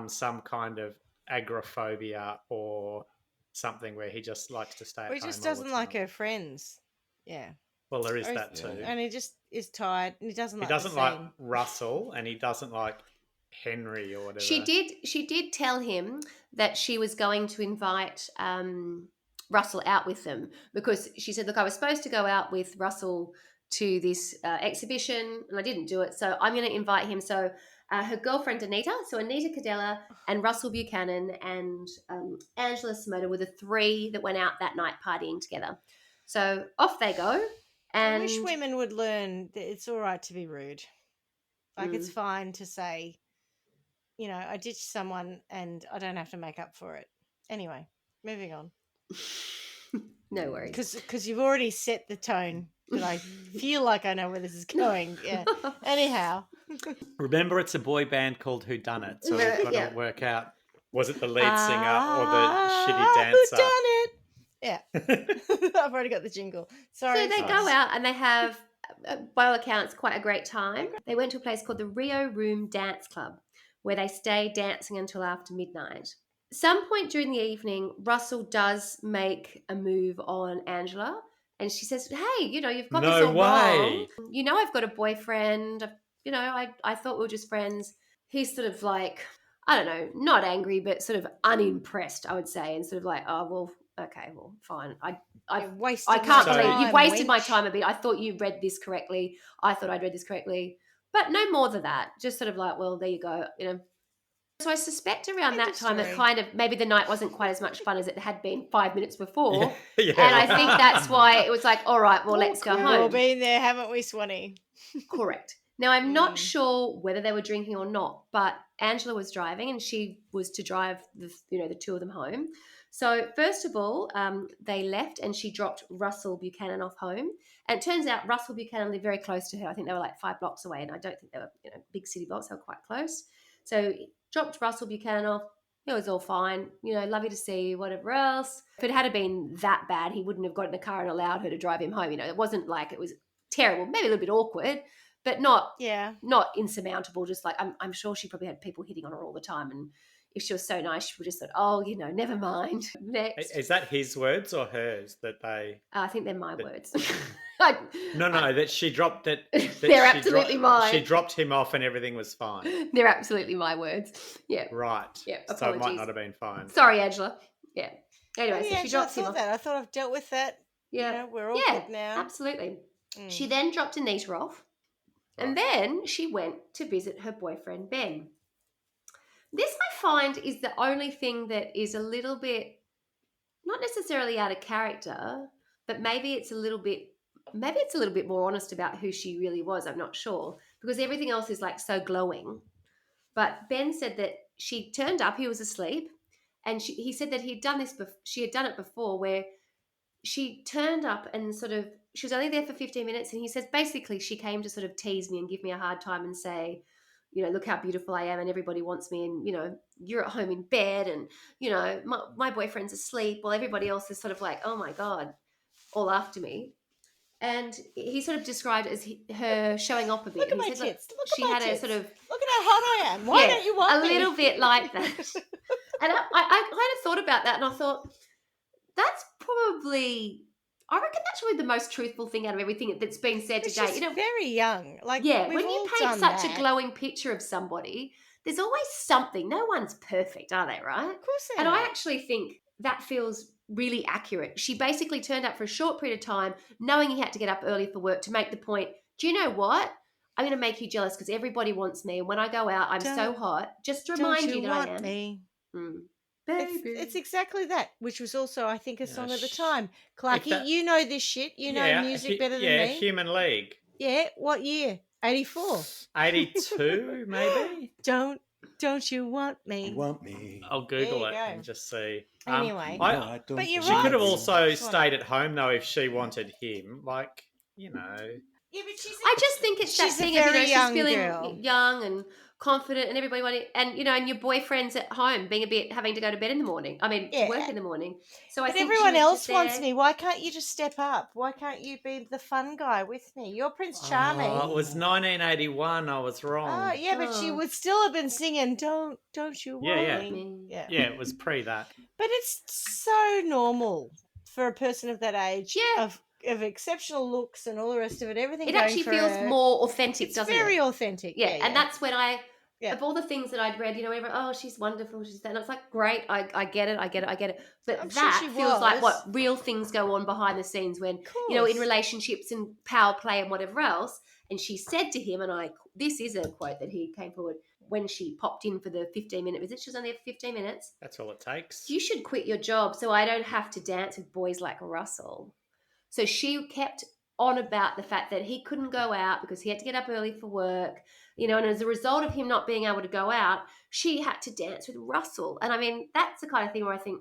some kind of agoraphobia or something where he just likes to stay at Or he home. just all the doesn't like time. her friends. Yeah. Well, there is Or that he's- too. And he just is tired and he doesn't He like doesn't the like scene. Russell and he doesn't like Henry or whatever. She did tell him that she was going to invite Russell out with them because she said, look, I was supposed to go out with Russell to this exhibition and I didn't do it. So I'm going to invite him. So her girlfriend, Anita, so Anita Cadella and Russell Buchanan and Angela Simoda were the 3 that went out that night partying together. So off they go. I And wish women would learn that it's all right to be rude. Like it's Mm. fine to say, I ditched someone and I don't have to make up for it. Anyway, moving on. no worries. Because you've already set the tone that I feel like I know where this is going. Yeah. Anyhow. Remember, it's a boy band called Who Done It, so we've got Yeah. to work out was it the lead singer or the shitty dancer? Who done it? Yeah. I've already got the jingle. Sorry. So they folks. go out and they have, by all accounts, quite a great time. They went to a place called the Rio Room Dance Club, where they stay dancing until after midnight. Some point during the evening, Russell does make a move on Angela, and she says, "Hey, you've got this No all way. wrong. I've got a boyfriend. I thought we were just friends." He's sort of like, I don't know, not angry, but sort of unimpressed, I would say, and sort of like, "Oh well, okay, well, fine. You've wasted I can't my believe time, you've wasted my wench." time a bit. I thought you read this correctly. I thought I'd read this correctly. But no more than that. Just sort of like, well, there you go. So I suspect around that time that Industry. kind of maybe the night wasn't quite as much fun as it had been 5 minutes before. Yeah. And I think that's why it was like, all right, well, let's go We've all home. been there, haven't we, Swanee? Correct. Now, I'm not Mm. sure whether they were drinking or not, but Angela was driving and she was to drive the 2 of them home. So first of all, they left and she dropped Russell Buchanan off home. And it turns out Russell Buchanan lived very close to her. I think they were like 5 blocks away, and I don't think they were big city blocks. They were quite close. So dropped Russell Buchanan off. It was all fine. Lovely to see you, whatever else. If it had been that bad, he wouldn't have got in the car and allowed her to drive him home. It wasn't like it was terrible, maybe a little bit awkward, but not Yeah. insurmountable. Just like I'm sure she probably had people hitting on her all the time, and if she was so nice, she would just thought, oh, never mind. Next, Is that his words or hers that they? I think they're my But- words. No, that she dropped that. that They're she absolutely dropped, mine. She dropped him off and everything was fine. They're absolutely my words. Yeah. Right. Yeah, So it might apologies. not have been fine. Sorry, Angela. Yeah. Anyway, Oh, so yeah, she drops I him thought off. that. I thought I've dealt with that. Yeah. We're all Yeah, good now. absolutely. Mm. She then dropped Anita off, and then she went to visit her boyfriend, Ben. This, I find, is the only thing that is a little bit, not necessarily out of character, but maybe it's a little bit more honest about who she really was. I'm not sure, because everything else is like so glowing. But Ben said that she turned up, he was asleep, and he said that she had done it before, where she turned up and sort of, she was only there for 15 minutes, and he says basically she came to sort of tease me and give me a hard time and say, look how beautiful I am and everybody wants me, and you're at home in bed, and my boyfriend's asleep while everybody else is sort of like, oh my God, all after me. And he sort of described it as her showing off a bit. Look at And he my said, tits. Look at she my had tits. a sort of, Look at how hot I am. Why Yeah, don't you want a me? little bit like that. And I kind of thought about that, and I thought that's probably I reckon that's really the most truthful thing out of everything that's been said But today. she's very young. Like, yeah, we've when you all paint done such that. a glowing picture of somebody, there's always something. No one's perfect, are they, right? Of course they And I are. actually think that feels really accurate. She basically turned up for a short period of time, knowing he had to get up early for work, to make the point, do you know what? I'm going to make you jealous because everybody wants me. And when I go out, I'm so Don't- hot. Just to Don't remind you that want I am. me? Mm. It's exactly that, which was also, I think, a song at the time. if Clarky, that- you know this shit. You know music better than me. Human League. Yeah, what year? 84. 82, maybe? Don't you want me? Want me? I'll Google There it you go. and just see. Anyway. I, No, I don't But you're she right. could have want also Just wanna- stayed at home, though, if she wanted him. Like, you know. Yeah, but she's I just think it's that she's a thing of, very she's young feeling girl. young and confident, and everybody wanting, and and your boyfriend's at home being a bit having to go to bed in the morning. I mean, Yeah. work in the morning. So I But think everyone she was else just wants there. me. Why can't you just step up? Why can't you be the fun guy with me? You're Prince Charming. Oh, it was 1981. I was wrong. Oh, yeah, but she Oh. would still have been singing "Don't You Yeah, Want yeah. Me." Yeah, Yeah, it was pre that. but it's so normal for a person of that age. Yeah. of exceptional looks and all the rest of it. Everything It going actually for feels her. more authentic, It's doesn't very it? authentic. Yeah, and that's when Yeah. of all the things that I'd read, everyone, oh, she's wonderful, she's that, and it's like, great, I get it. But I'm sure that she feels like was. what real things go on behind the scenes when, in Course. relationships and power play and whatever else. And she said to him, and this is a quote that he came forward when she popped in for the 15-minute visit. She was only there for 15 minutes. That's all it takes. You should quit your job so I don't have to dance with boys like Russell. So she kept on about the fact that he couldn't go out because he had to get up early for work, and as a result of him not being able to go out, she had to dance with Russell. And I mean, that's the kind of thing where I think,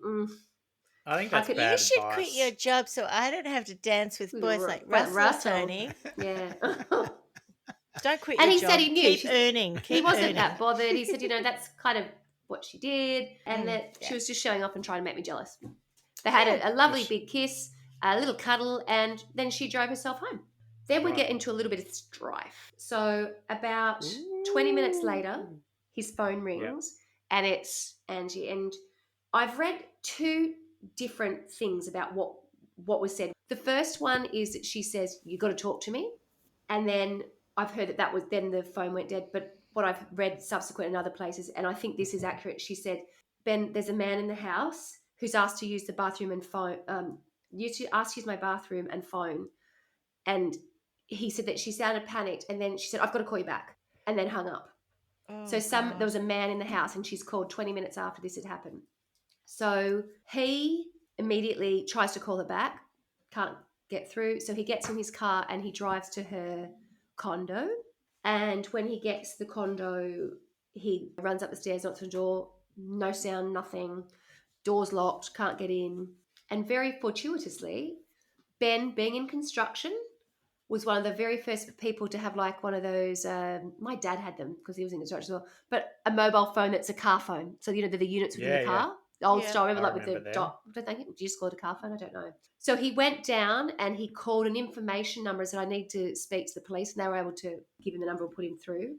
I think that's You bad You should advice. quit your job so I don't have to dance with boys like Russell, Russell. Tony. yeah. Don't quit And your he job. said he knew. Keep She's- earning. He Keep wasn't earning. that bothered. He said, that's kind of what she did, and that yeah. she was just showing off and trying to make me jealous. They had a lovely big kiss, a little cuddle, and then she drove herself home. Then we get into a little bit of strife. So about 20 minutes later, his phone rings, and it's Angie. And I've read two different things about what was said. The first one is that she says, "You got to talk to me," and then I've heard that was then the phone went dead. But what I've read subsequent in other places, and I think this is accurate, she said, "Ben, there's a man in the house who's asked to use the bathroom and phone. Asked to use my bathroom and phone," and he said that she sounded panicked, and then she said, "I've got to call you back," and then hung up. Oh, So there was a man in the house, and she's called 20 minutes after this had happened. So he immediately tries to call her back, can't get through. So he gets in his car and he drives to her condo. And when he gets to the condo, he runs up the stairs, knocks on the door, no sound, nothing. Door's locked, can't get in. And very fortuitously, Ben, being in construction, was one of the very first people to have like one of those. My dad had them because he was in construction as well. But a mobile phone that's a car phone. So the units within Yeah, the yeah. car. The old Yeah. style, I remember, like with remember the them. dot. Do you just call it a car phone? I don't know. So he went down and he called an information number and said, "I need to speak to the police," and they were able to give him the number and put him through.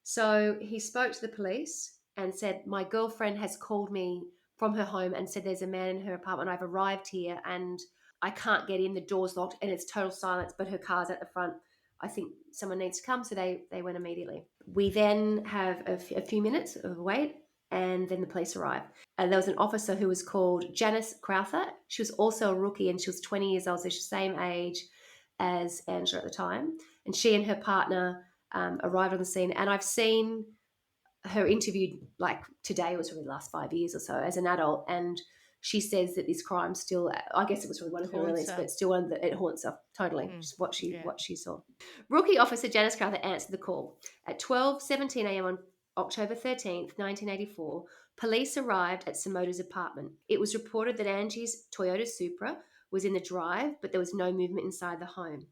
So he spoke to the police and said, "My girlfriend has called me from her home and said there's a man in her apartment. I've arrived here and I can't get in. The door's locked and it's total silence, but her car's at the front. I think someone needs to come." So they went immediately. We then have a few minutes of wait, and then the police arrive. And there was an officer who was called Janice Crowther. She was also a rookie, and she was 20 years old, so she's the same age as Angela at the time. And she and her partner arrived on the scene. And I've seen her interviewed, like today, was probably the last 5 years or so, as an adult. And she says that this crime still, I guess it was probably one of her Haunts earliest, her. but still one that it haunts her totally. Mm, Just what yeah. she saw. Rookie officer Janice Crowther answered the call at 12:17 a.m. on October 13th, 1984. Police arrived at Samota's apartment. It was reported that Angie's Toyota Supra was in the drive, but there was no movement inside the home.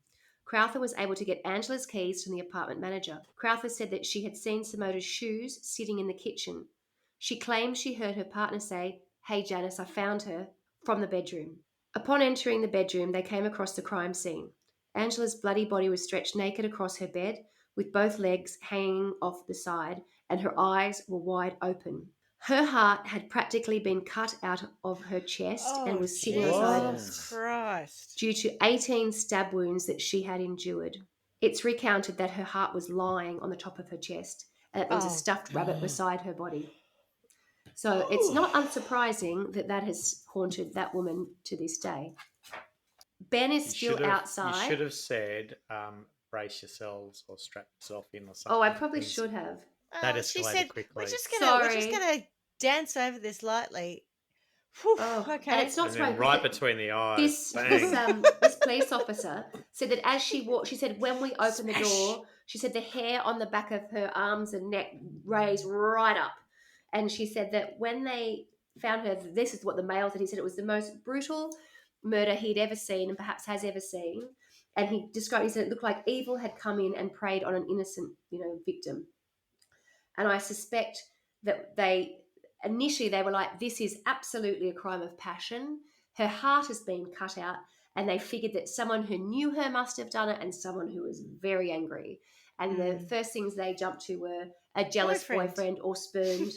Crowther was able to get Angela's keys from the apartment manager. Crowther said that she had seen Samota's shoes sitting in the kitchen. She claimed she heard her partner say, "Hey Janice, I found her," from the bedroom. Upon entering the bedroom, they came across the crime scene. Angela's bloody body was stretched naked across her bed, with both legs hanging off the side, and her eyes were wide open. Her heart had practically been cut out of her chest and was sitting Jesus outside Christ. due to 18 stab wounds that she had endured. It's recounted that her heart was lying on the top of her chest and that there was a stuffed rabbit beside her body. So it's not unsurprising that that has haunted that woman to this day. Ben is still outside. You should have said, brace yourselves or strap yourself in or something. Oh, I probably should have. That She escalated said, quickly. we're just Sorry. gonna dance over this lightly. Whew, okay. And it's not And surprising then right because between the eyes. this Bang. this police officer said that as she walked, she said when we opened the door, she said the hair on the back of her arms and neck raised right up. And she said that when they found her, this is what the male said. He said it was the most brutal murder he'd ever seen and perhaps has ever seen. And he described, he said it looked like evil had come in and preyed on an innocent, victim. And I suspect that initially they were like, this is absolutely a crime of passion. Her heart has been cut out. And they figured that someone who knew her must have done it and someone who was very angry. And the first things they jumped to were a jealous boyfriend or spurned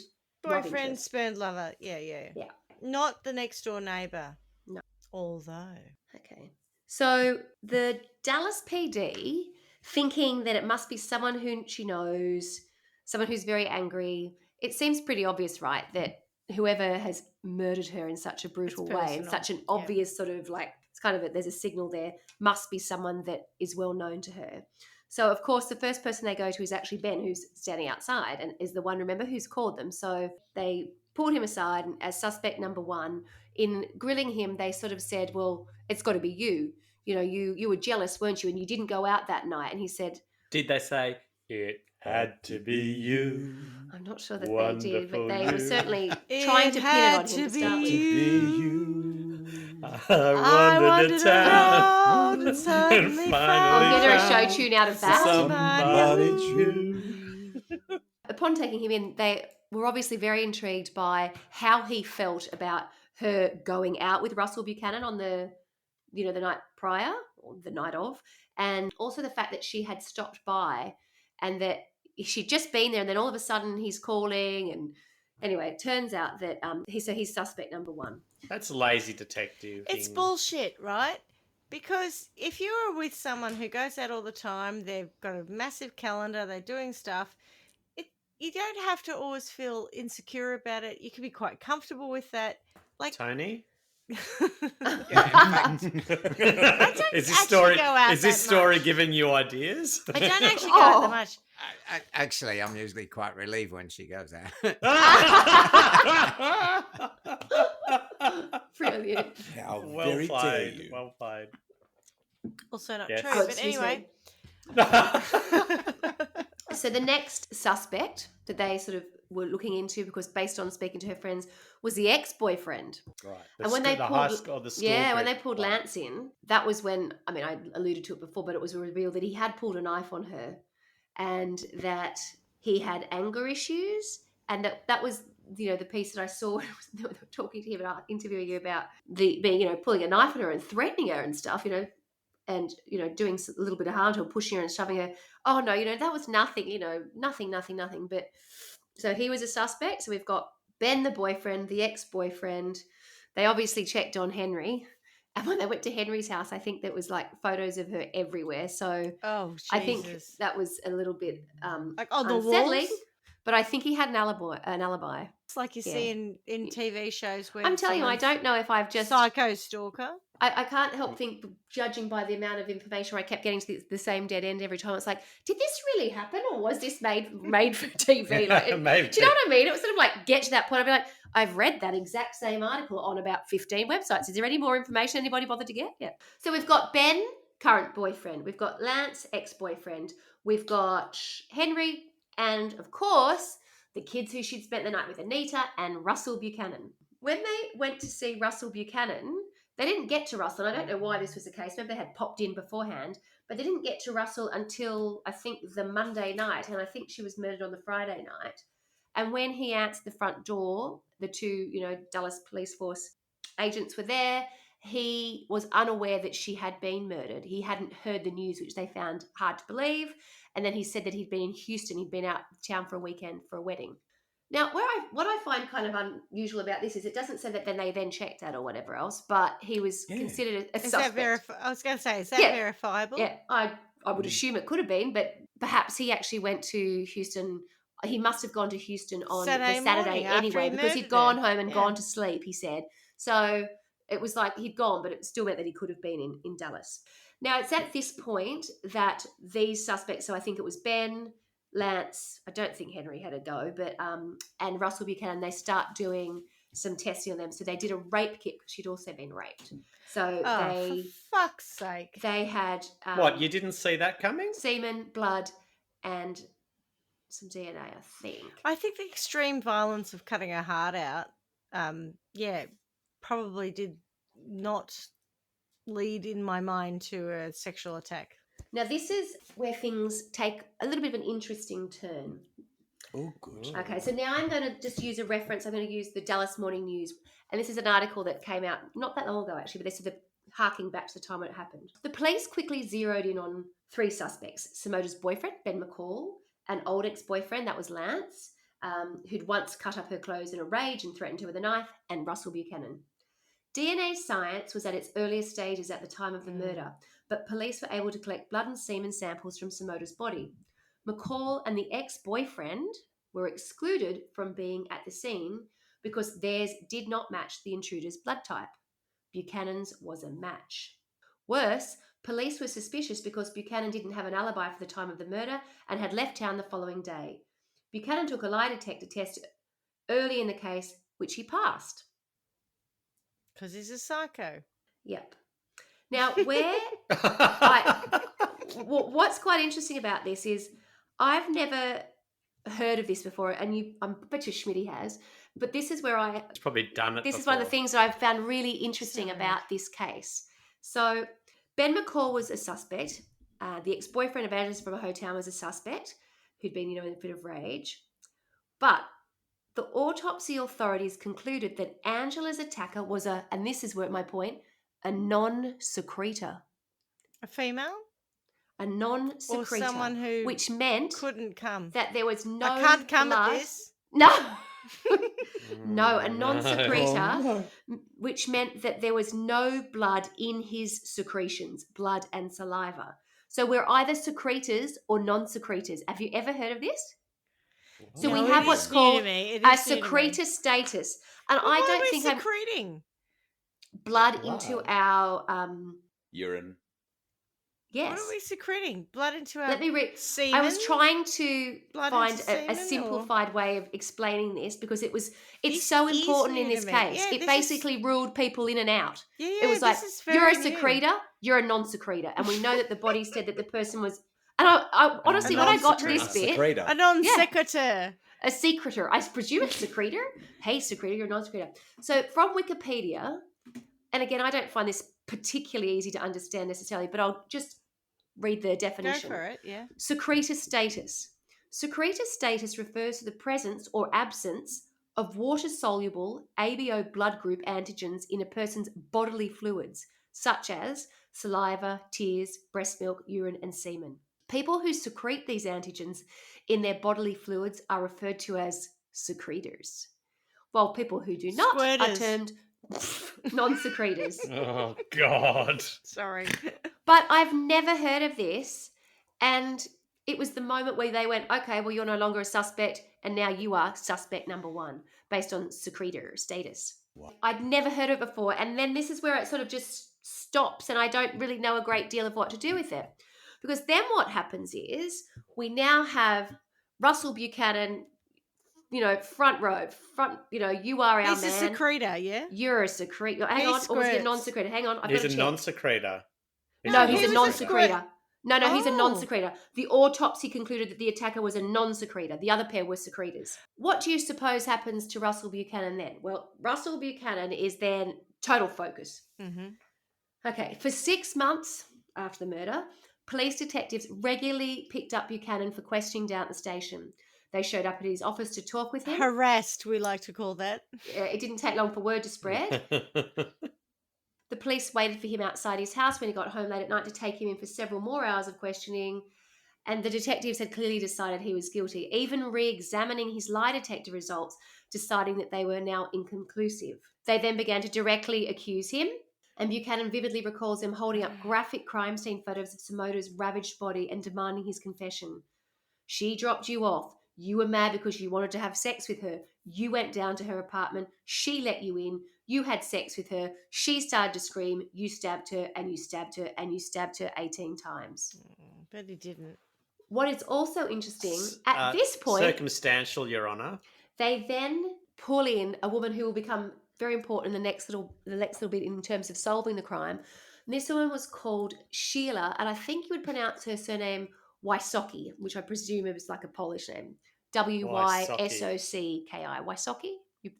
love Boyfriend, interest. spurned lover. Yeah. Yeah. Not the next door neighbour. No. Although. Okay. So the Dallas PD, thinking that it must be someone who she knows, someone who's very angry, it seems pretty obvious, right, that whoever has murdered her in such a brutal way, in personal. such an obvious sort of like, it's kind of there's a signal there, must be someone that is well known to her. So, of course, the first person they go to is actually Ben, who's standing outside and is the one, remember, who's called them. So they pulled him aside as suspect number one. In grilling him, they sort of said, well, it's got to be you. You were jealous, weren't you? And you didn't go out that night. And he said... Did they say, it had to be you? I'm not sure that Wonderful they did, but they were you. certainly trying to pin it on him to start with. You. I wandered around and suddenly I'll get her a show found tune out of that. somebody true. Upon taking him in, they were obviously very intrigued by how he felt about her going out with Russell Buchanan on the night prior or the night of, and also the fact that she had stopped by and that she'd just been there and then all of a sudden he's calling. And anyway, it turns out that he's suspect number one. That's lazy detective. It's bullshit, right? Because if you are with someone who goes out all the time, they've got a massive calendar, they're doing stuff, you don't have to always feel insecure about it. You can be quite comfortable with that. Like Tony? Yeah, in fact, Is actually go out this that story much. giving you ideas? I don't actually go out that much. actually, I'm usually quite relieved when she goes out. Brilliant. How Well very dare played. you. Well played. Also not Yes. true, Oh, but excuse anyway. So the next suspect that they sort of were looking into, because based on speaking to her friends, was the ex-boyfriend. Right. And when they the pulled, high school, the school when group they pulled one. Lance in, that was when, I mean, I alluded to it before, but it was revealed that he had pulled a knife on her, and that he had anger issues, and that was the piece that I saw when they were talking to him and interviewing you about pulling a knife on her and threatening her and stuff, and doing a little bit of harm to her, pushing her and shoving her. Oh no, that was nothing, nothing. But so he was a suspect. So we've got Ben, the boyfriend, the ex-boyfriend. They obviously checked on Henry, and when they went to Henry's house, I think there was like photos of her everywhere. So Oh, Jesus. I think that was a little bit like on the unsettling. walls. But I think he had an alibi. It's like you Yeah. see in TV shows where I'm telling you, I don't know if I've just psycho stalker. I can't help think, judging by the amount of information I kept getting to the same dead end every time. It's like, did this really happen, or was this made for TV? Like, Maybe. do you know what I mean? It was sort of like, get to that point. I'd be like, I've read that exact same article on about 15 websites. Is there any more information anybody bothered to get? Yeah. So we've got Ben, current boyfriend. We've got Lance, ex-boyfriend. We've got Henry, and of course, the kids who she'd spent the night with, Anita and Russell Buchanan. When they went to see Russell Buchanan, they didn't get to Russell. I don't know why this was the case. Maybe they had popped in beforehand, but they didn't get to Russell until, I think, the Monday night, and I think she was murdered on the Friday night. And when he answered the front door, the two, Dallas Police Force agents were there. He was unaware that she had been murdered. He hadn't heard the news, which they found hard to believe. And then he said that he'd been in Houston. He'd been out of town for a weekend for a wedding. Now, what I find kind of unusual about this is it doesn't say that then they then checked that or whatever else, but he was considered a Is suspect. that I was going to say, is that Yeah. verifiable? Yeah, I would assume it could have been, but perhaps he actually went to Houston. He must have gone to Houston on Saturday the Saturday morning after anyway, he because he'd murdered gone her. home and Yeah. gone to sleep, he said. So it was like he'd gone, but it still meant that he could have been in Dallas. Now, it's at this point that these suspects, so I think it was Ben, Lance, I don't think Henry had a go, but and Russell Buchanan, they start doing some testing on them. So they did a rape kit because she'd also been raped. So Oh, for fuck's sake. they had What, you didn't see that coming? semen, blood, and some DNA, I think. I think the extreme violence of cutting her heart out, probably did not lead in my mind to a sexual attack. Now, this is where things take a little bit of an interesting turn. Oh, good. Okay, so now I'm going to just use a reference. I'm going to use the Dallas Morning News. And this is an article that came out not that long ago, actually, but this is harking back to the time when it happened. The police quickly zeroed in on 3 suspects: Simota's boyfriend, Ben McCall, an old ex-boyfriend, that was Lance, who'd once cut up her clothes in a rage and threatened her with a knife, and Russell Buchanan. DNA science was at its earliest stages at the time of the murder, but police were able to collect blood and semen samples from Simota's body. McCall and the ex-boyfriend were excluded from being at the scene because theirs did not match the intruder's blood type. Buchanan's was a match. Worse, police were suspicious because Buchanan didn't have an alibi for the time of the murder and had left town the following day. Buchanan took a lie detector test early in the case, which he passed. Because he's a psycho. Yep. Now, what's quite interesting about this is I've never heard of this before, and I bet you Schmitty has, but this is where It's probably done it this before. is one of the things that I've found really interesting about this case. So Ben McCall was a suspect. The ex-boyfriend of Angela's from a hotel was a suspect who'd been, in a fit of rage. But the autopsy authorities concluded that Angela's attacker was and this is where my point, a non-secretor. A female? A non-secretor. Or someone who which meant couldn't come. that there was no I can't come blood. at this. No. No, a non-secretor, which meant that there was no blood in his secretions, blood and saliva. So we're either secretors or non-secretors. Have you ever heard of this? So No, we it have is what's new to called me. It a is new to me. secretor status. And Well, I why don't are we think I'm secreting? blood into our Urine. yes. What are we secreting? Blood into our Let me read. semen? I was trying to Blood find into a semen, simplified way of explaining this because it's This so is important in new this to me. case. Yeah, it this basically ruled people in and out. Yeah, It was like, this is you're a very new. secretor, you're a non-secretor. And we know that the body said that the person was, and I honestly, A when I got to this non-secretor. bit, Secretor. A non-secretor. a secretor, I presume it's secretor. Hey, secretor, you're a non-secretor. So from Wikipedia, and again, I don't find this particularly easy to understand necessarily, but I'll just read the Go definition. for it, yeah. Secretor status. Secretor status refers to the presence or absence of water-soluble ABO blood group antigens in a person's bodily fluids, such as saliva, tears, breast milk, urine, and semen. People who secrete these antigens in their bodily fluids are referred to as secretors, while people who do not are Squirters. termed non-secretors. Oh, God. Sorry. But I've never heard of this. And it was the moment where they went, okay, well, you're no longer a suspect. And now you are suspect number 1 based on secretor status. Wow. I'd never heard of it before. And then this is where it sort of just stops. And I don't really know a great deal of what to do with it. Because then what happens is we now have Russell Buchanan, front row, you are our He's man. a secretor, yeah? You're a secretor. Hang He on, or was he a squirts. non-secretor? Hang on, I've He's got a to check. non-secretor. No, he he's a was a non-secretor. No, he's a Oh. non-secretor. The autopsy concluded that the attacker was a non-secretor. The other pair were secretors. What do you suppose happens to Russell Buchanan then? Well, Russell Buchanan is then total focus. Mm-hmm. Okay, for 6 months after the murder, police detectives regularly picked up Buchanan for questioning down at the station. They showed up at his office to talk with him. Harassed, we like to call that. It didn't take long for word to spread. The police waited for him outside his house when he got home late at night to take him in for several more hours of questioning. And the detectives had clearly decided he was guilty, even re-examining his lie detector results, deciding that they were now inconclusive. They then began to directly accuse him, and Buchanan vividly recalls him holding up graphic crime scene photos of Somoto's ravaged body and demanding his confession. She dropped you off. You were mad because you wanted to have sex with her. You went down to her apartment. She let you in. You had sex with her. She started to scream. You stabbed her and you stabbed her and you stabbed her 18 times. But he didn't. What is also interesting, at this point, circumstantial, Your Honour. they then pull in a woman who will become very important in the next little bit in terms of solving the crime. And this woman was called Sheila, and I think you would pronounce her surname Wysocki, which I presume is like a Polish name. Wysocki. Wysocki?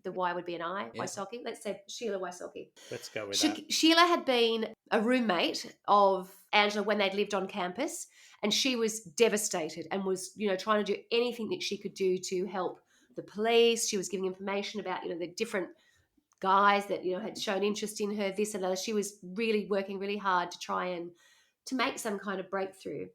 The Y would be an I. Yeah. Wysocki. Let's say Sheila Wysocki. Let's go with that. Sheila had been a roommate of Angela when they'd lived on campus, and she was devastated and was, trying to do anything that she could do to help the police. She was giving information about, the different guys that, had shown interest in her, this and that. She was really working really hard to try and to make some kind of breakthrough.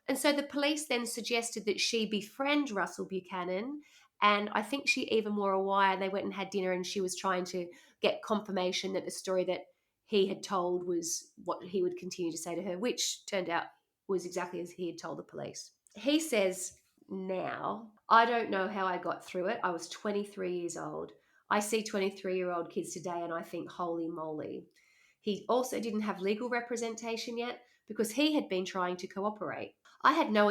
And so the police then suggested that she befriend Russell Buchanan. And I think she even wore a wire, and they went and had dinner, and she was trying to get confirmation that the story that he had told was what he would continue to say to her, which turned out was exactly as he had told the police. He says, now, I don't know how I got through it. I was 23 years old. I see 23-year-old kids today and I think, holy moly. He also didn't have legal representation yet because he had been trying to cooperate. I had no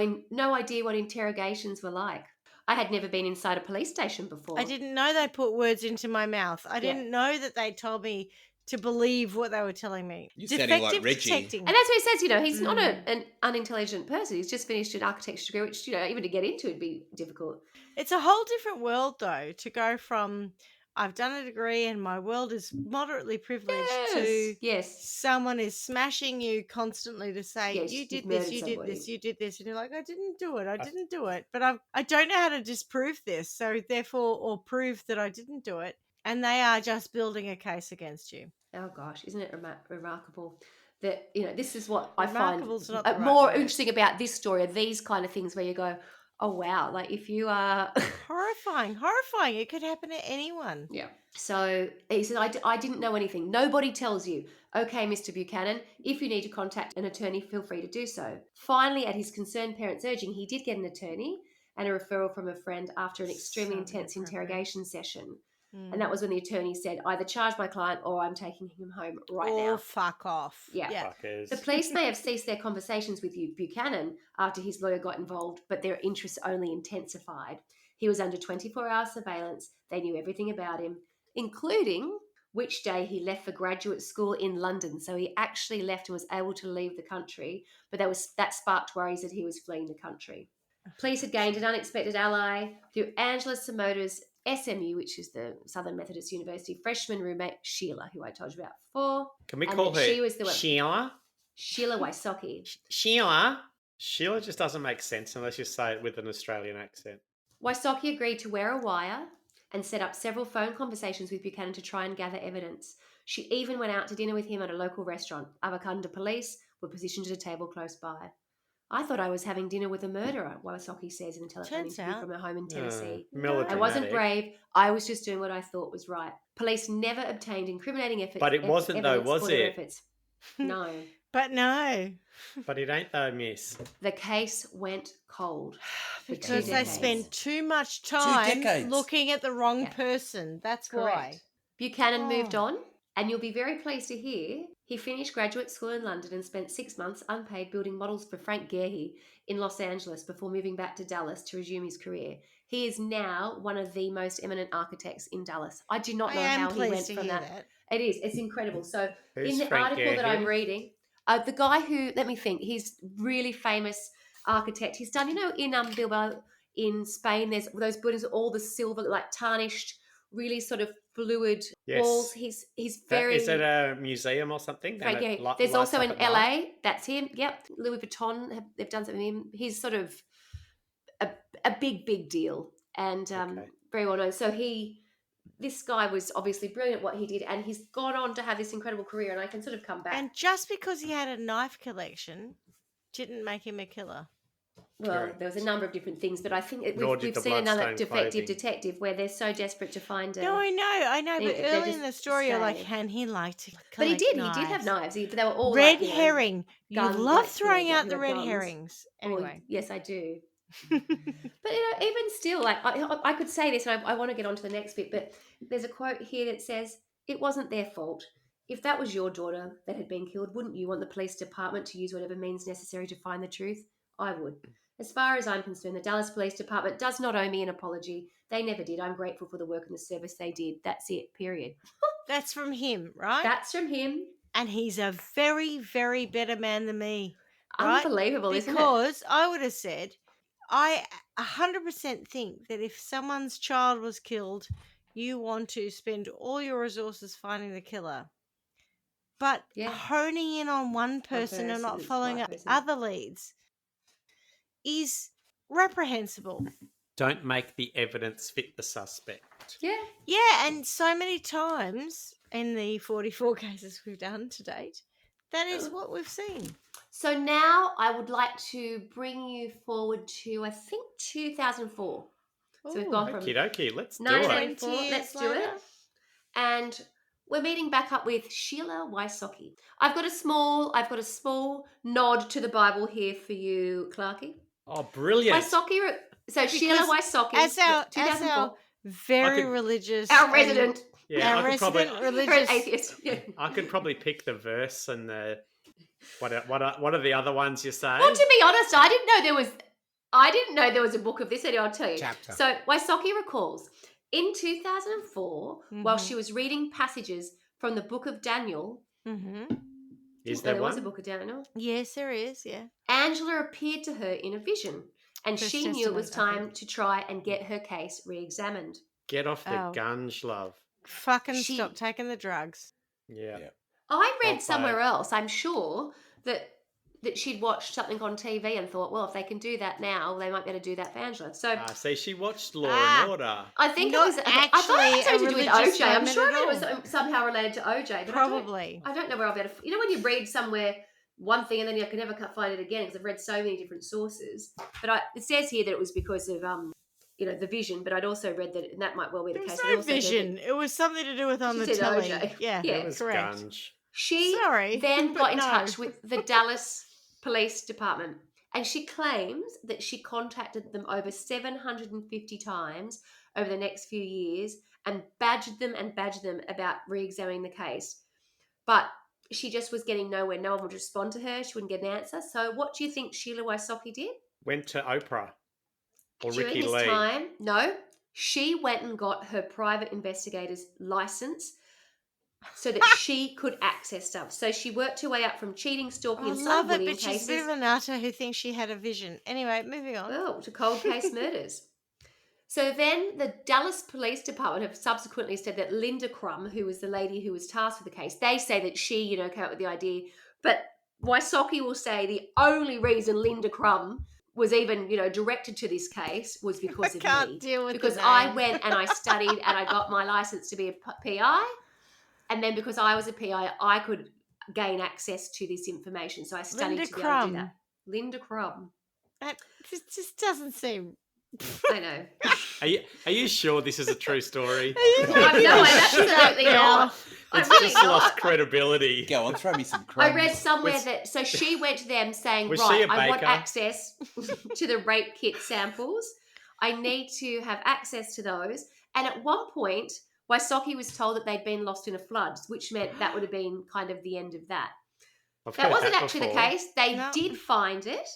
idea what interrogations were like. I had never been inside a police station before. I didn't know they put words into my mouth. I didn't know that they told me to believe what they were telling me. You sounding like Defective Reggie. detecting. And that's what he says, he's not an unintelligent person. He's just finished an architecture degree, which, even to get into would be difficult. It's a whole different world, though, to go from I've done a degree and my world is moderately privileged to someone is smashing you constantly to say, you did this, you did this, you did this. And you're like, I didn't do it. But I don't know how to disprove this. So therefore, or prove that I didn't do it. And they are just building a case against you. Oh, gosh, isn't it remarkable? That, this is what I find not the right more word. interesting about this story, are these kind of things where you go, oh, wow, like if you are... Horrifying. It could happen to anyone. Yeah. So he said, I didn't know anything. Nobody tells you. Okay, Mr. Buchanan, if you need to contact an attorney, feel free to do so. Finally, at his concerned parents' urging, he did get an attorney and a referral from a friend after an extremely intense interrogation session. And that was when the attorney said, either charge my client or I'm taking him home right now. Or fuck off. Yeah. Fuckers. The police may have ceased their conversations with Buchanan after his lawyer got involved, but their interests only intensified. He was under 24-hour surveillance. They knew everything about him, including which day he left for graduate school in London. So he actually left and was able to leave the country, but that sparked worries that he was fleeing the country. Police had gained an unexpected ally through Angela Somoto's SMU, which is the Southern Methodist University freshman roommate, Sheila, who I told you about before. Can we call her she was the one, Sheila? Sheila Wysocki. Sheila? Sheila just doesn't make sense unless you say it with an Australian accent. Wysocki agreed to wear a wire and set up several phone conversations with Buchanan to try and gather evidence. She even went out to dinner with him at a local restaurant. Avakunda police were positioned at a table close by. I thought I was having dinner with a murderer, Wysocki says in a telephone interview from her home in Tennessee. I wasn't brave. I was just doing what I thought was right. Police never obtained incriminating evidence. But it wasn't though, was it? Efforts. No. But no. But it ain't though, miss. The case went cold. Because they spend too much time looking at the wrong person. That's correct. Why. Buchanan moved on, and you'll be very pleased to hear he finished graduate school in London and spent 6 months unpaid building models for Frank Gehry in Los Angeles before moving back to Dallas to resume his career. He is now one of the most eminent architects in Dallas. I do not know how he went from that. It is. It's incredible. So in the article that I'm reading, the guy who, let me think, he's really famous architect. He's done, in Bilbao in Spain, there's those buildings, all the silver, like tarnished, really sort of fluid walls. He's very... Is it a museum or something? There's also in LA. That's him. Yep. Louis Vuitton, they've done something with him. He's sort of a big deal and very well known. So this guy was obviously brilliant at what he did, and he's gone on to have this incredible career, and I can sort of come back. And just because he had a knife collection didn't make him a killer. Well, Correct. there was a number of different things, but I think Nor we've did the seen another bloodstained defective clothing. detective where they're so desperate to find No, I know, They- but they're early in just the story, you're like, saying. and he liked to collect But he did knives. have knives, but they were all Red like, herring. You guns, love like, throwing like out the red guns. herrings. Well, Anyway. yes, I do. But even still, like I could say this, and I want to get on to the next bit, but there's a quote here that says, "It wasn't their fault. If that was your daughter that had been killed, wouldn't you want the police department to use whatever means necessary to find the truth? I would. As far as I'm concerned, the Dallas Police Department does not owe me an apology. They never did. I'm grateful for the work and the service they did. That's it, period." That's from him, right? That's from him. And he's a very, very better man than me. Right? Unbelievable, isn't it? Because I would have said, I 100% think that if someone's child was killed, you want to spend all your resources finding the killer. But Yeah. honing in on one person and not person, following one up person. other leads is reprehensible. Don't make the evidence fit the suspect. Yeah. Yeah, and so many times in the 44 cases we've done to date, that is what we've seen. So now I would like to bring you forward to, I think, 2004. So we've gone from Okie dokie, let's do 1994. it. 20 Let's years do it. later. And we're meeting back up with Sheila Wysocki. I've got a small nod to the Bible here for you, Clarky. Oh, brilliant. Wysocki. So Sheila Wysocki, As our 2004. very I could- religious, Our and- resident. Yeah, our I could probably resident Her religious. atheist. Yeah. I could probably pick the verse and the what are the other ones you say? Well, to be honest, I didn't know there was a book of this. Anyway, I'll tell you. Chapter. So Wysocki recalls in 2004, while Mhm. she was reading passages from the book of Daniel. Hmm. Is there there was a one? book of Daniel. Yes, there is. Yeah. Angela appeared to her in a vision, and First she knew it was Testament, I time to try and get her case re-examined. Get off the Oh. gunge, love. Fucking She- stop taking the drugs. Yeah. Yeah. I read Not somewhere bad. else, I'm sure, that she'd watched something on TV and thought, well, if they can do that now, they might be able to do that for Angela. So See, she watched Law Ah. and Order. I think Not it was. I thought it actually had something a to do with religious OJ. I'm moment sure at it was all. somehow related to OJ. But Probably. I don't know where I'll be able to. You know when you read somewhere one thing and then you can never find it again because I've read so many different sources. But it says here that it was because of the vision. But I'd also read that, and that might well be the There case. was but no also said that vision. It was something to do with on She the said telly. OJ. Yeah, Yeah. It was correct. gunge. She Sorry, then but got in no. touch with the Dallas Police Department, and she claims that she contacted them over 750 times over the next few years and badgered them about re-examining the case. But she just was getting nowhere. No one would respond to her. She wouldn't get an answer. So what do you think Sheila Wysocki did? Went to Oprah or During Ricky this Lee. time, no, she went and got her private investigator's license so that she could access stuff. So she worked her way up from cheating, stalking, I and some love it, bullying but she's a cases. bit of a nutter who thinks she had a vision. Anyway, moving on. Oh, to cold case murders. So then the Dallas Police Department have subsequently said that Linda Crum, who was the lady who was tasked with the case, they say that she, came up with the idea. But Wysocki will say the only reason Linda Crum was even, directed to this case was because I of can't me. deal with Because the I name. went and I studied and I got my license to be a PI. And then because I was a PI, I could gain access to this information. So I studied Linda to be able to do Crum. that. Linda Crum. That just doesn't seem. I know. Are you sure this is a true story? No, I'm absolutely not. I'm It's really just not. lost credibility. Go on, throw me some crumbs. I read somewhere Was- that so she went to them saying, Was she right, a I want baker? access to the rape kit samples. I need to have access to those. And at one point, Wysocki was told that they'd been lost in a flood, which meant that would have been kind of the end of that. I've That heard wasn't actually before. the case. They No. did find it.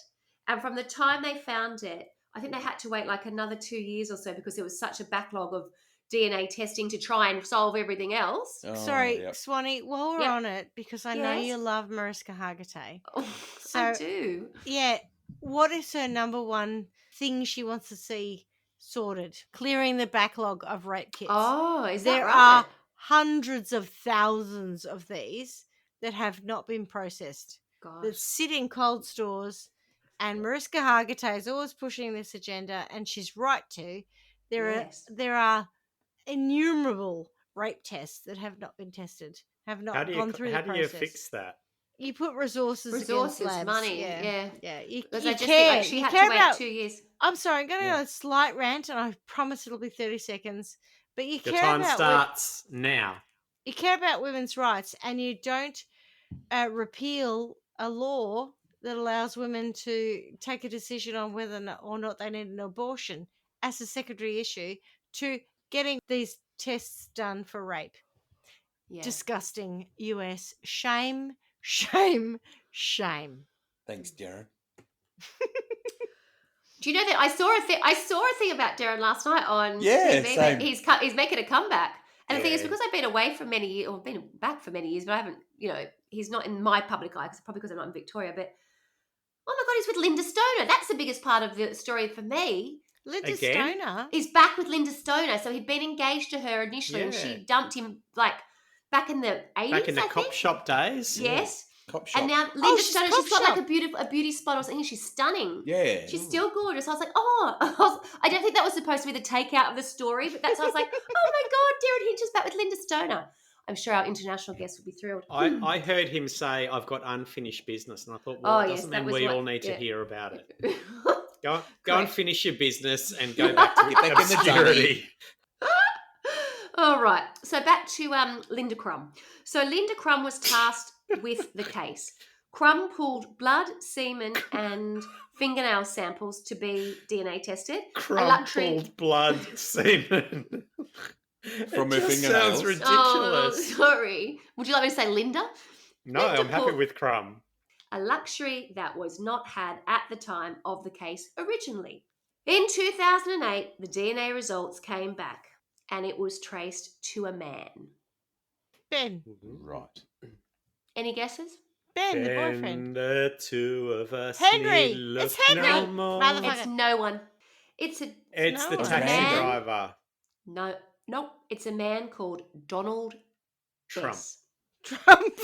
And from the time they found it, I think they had to wait like another 2 years or so because there was such a backlog of DNA testing to try and solve everything else. Oh, Sorry, yep. Swanee, while we're Yep. on it, because I know Yes. you love Mariska Hargitay. I So- do. Yeah, what is her number one thing she wants to see sorted? Clearing the backlog of rape kits. Oh, is that There right? are hundreds of thousands of these that have not been processed, that Gosh. sit in cold stores. And Mariska Hargitay is always pushing this agenda, and she's right to. Yes. There are innumerable rape tests that have not been tested, have not How do gone you through how the do you process. fix that? you put resources Resources, against labs. money, Yeah. yeah. You, Because you I just care. think like she you had care to wait about, 2 years. I'm sorry, I'm going to Yeah. go a slight rant, and I promise it'll be 30 seconds. But you Your care time about starts now. you care about women's rights, and you don't repeal a law that allows women to take a decision on whether or not they need an abortion as a secondary issue to getting these tests done for rape. Yeah. Disgusting. US. Shame, shame, shame. Thanks, Darren. Do you know that I saw a thing about Darren last night on Yeah, TV same. that he's making a comeback. And the thing is, Yeah. because I've been away for many years, or been back for many years, but I haven't, he's not in my public eye, probably because I'm not in Victoria, but oh my God, he's with Linda Stoner. That's the biggest part of the story for me. Linda Again? Stoner. He's back with Linda Stoner. So he'd been engaged to her initially and Yeah. she dumped him like back in the 80s, Back in the I cop think. shop days. Yes. Cop shop. And now Linda she's Stoner, Cop she's got Shop. like a beauty spot or something. She's stunning. Yeah. She's still gorgeous. I was like, I don't think that was supposed to be the takeout of the story, but that's why I was like, oh my God, Darren Hinch is back with Linda Stoner. I'm sure our international guests would be thrilled. I heard him say, I've got unfinished business. And I thought, Oh, well, it yes, doesn't that mean was we what- all need to yeah. hear about it. Go and Correct. finish your business and go back to Get back in the obscurity. All right. So back to Linda Crum. So Linda Crum was tasked with the case. Crum pulled blood, semen, and fingernail samples to be DNA tested. Crumpled blood semen. From it her just fingernails. sounds ridiculous. Oh, sorry. Would you like me to say Linda? No, Linda I'm happy pulled- with Crumb. A luxury that was not had at the time of the case originally. In 2008, the DNA results came back and it was traced to a man. Ben. Right. Any guesses? Ben, the boyfriend. And the two of us Henry. need look It's Henry. no more. Motherfucker. It's no one. It's It's the No. taxi Man. driver. Nope. It's a man called Donald Trump. Bess. Trump.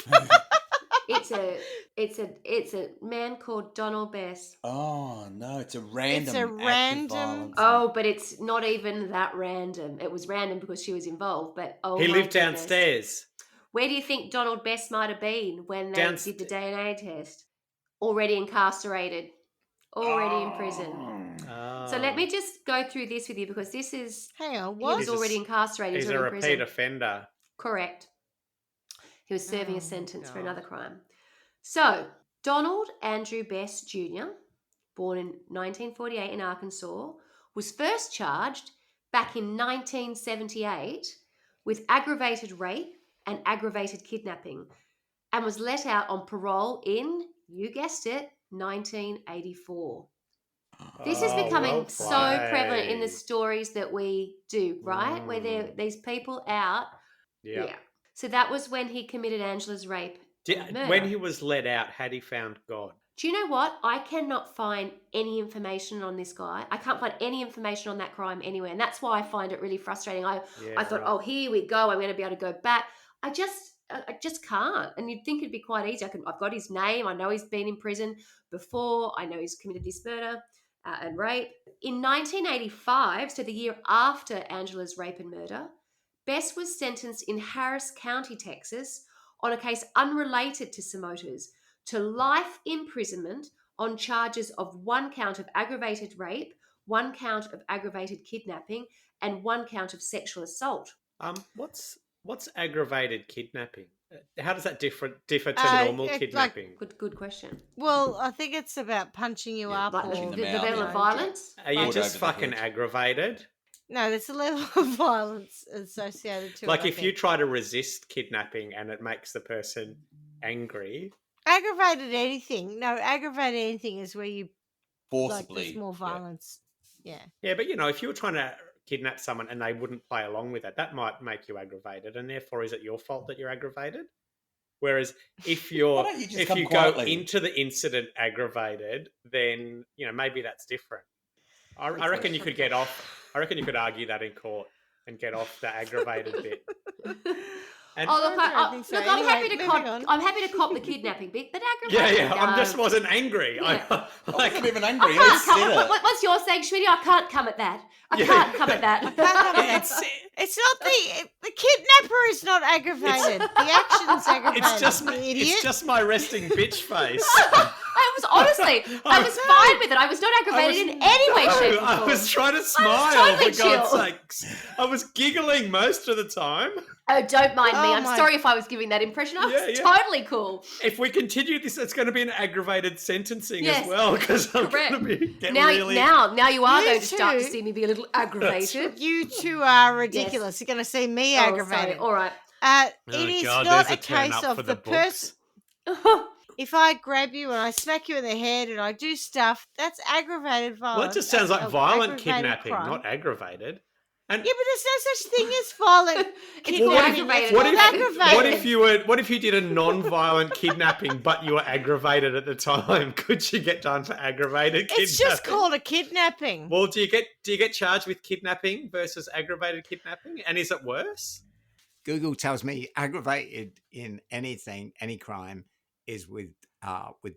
It's a man called Donald Bess. Oh no, it's a random. a act of random- violence. Oh, but it's not even that random. It was random because she was involved, but oh He my lived goodness. downstairs. Where do you think Donald Bess might have been when they Downst- did the DNA test? Already incarcerated. Already in prison. Oh. So let me just go through this with you because this is Hang on, he what? was He's a- already incarcerated. He's He a was already in repeat prison. offender. Correct. He was serving Oh, a sentence for God. another crime. So, Donald Andrew Bess Jr., born in 1948 in Arkansas, was first charged back in 1978 with aggravated rape and aggravated kidnapping and was let out on parole in, you guessed it, 1984. This is Oh, becoming well so prevalent in the played. stories that we do, right? Where there these people out. Yeah. So that was when he committed Angela's rape. and murder. When he was let out, had he found God? Do you know what? I cannot find any information on this guy. I can't find any information on that crime anywhere. And that's why I find it really frustrating. I thought, right. oh, here we go. I'm going to be able to go back. I just can't. And you'd think it'd be quite easy. I've got his name. I know he's been in prison before. I know he's committed this murder and rape. In 1985, so the year after Angela's rape and murder, Bess was sentenced in Harris County, Texas, on a case unrelated to Somota's to life imprisonment on charges of 1 count of aggravated rape, 1 count of aggravated kidnapping, and 1 count of sexual assault. What's aggravated kidnapping? How does that differ to normal it's like- kidnapping? Good question. Well, I think it's about punching you Yeah, up. Like or, punching the them out, level yeah. of violence. Are you Put just over the fucking head. aggravated? No, there's a level of violence associated to it. Like I if you think. try to resist kidnapping and it makes the person angry. Aggravated anything. No, aggravated anything is where you like Forcibly. there's more yeah. violence. Yeah. Yeah, but if you were trying to kidnap someone and they wouldn't play along with it, that might make you aggravated, and therefore is it your fault that you're aggravated? Whereas if Why you're don't you just if come you quietly? go into the incident aggravated, then maybe that's different. I reckon you could get off. I reckon you could argue that in court and get off the aggravated bit. And Oh look, I don't think so. look, I'm Anyway, happy to moving cop. on. I'm happy to cop the kidnapping bit, but yeah, aggravated. I no. just wasn't angry. Yeah. I was a bit of an angry. I Let's can't sit come. it. What's your saying, Schmitty? I can't come at that. I Yeah. can't come at that. It's not the kidnapper is is not aggravated. The action's aggravated. It's just my resting bitch face. I was honestly, I was fine with it. I was not aggravated in any way, shape, or I form. was trying to smile, totally for God's chill. sakes. I was giggling most of the time. Oh, don't mind me. Oh I'm my- sorry if I was giving that impression. I was Yeah, yeah. totally cool. If we continue this, it's going to be an aggravated sentencing Yes, as well, because I'm correct. going to get Now really... you are You going to start to too. see me be a little aggravated. You two are ridiculous. You're going to see me Oh, aggravated. sorry. All right. It is God, not there's a a turn case up of for the the person. books. If I grab you and I smack you in the head and I do stuff, that's aggravated violence. Well, it just sounds That's like a violent aggravated kidnapping, crime. not aggravated. And Yeah, but there's no such thing as violent It's kidnapping. aggravated. It's what called if, aggravated. what if you did a non-violent kidnapping, but you were aggravated at the time? Could you get done for aggravated kidnapping? It's just called a kidnapping. Well, do you get charged with kidnapping versus aggravated kidnapping? And is it worse? Google tells me aggravated in anything, any crime, is with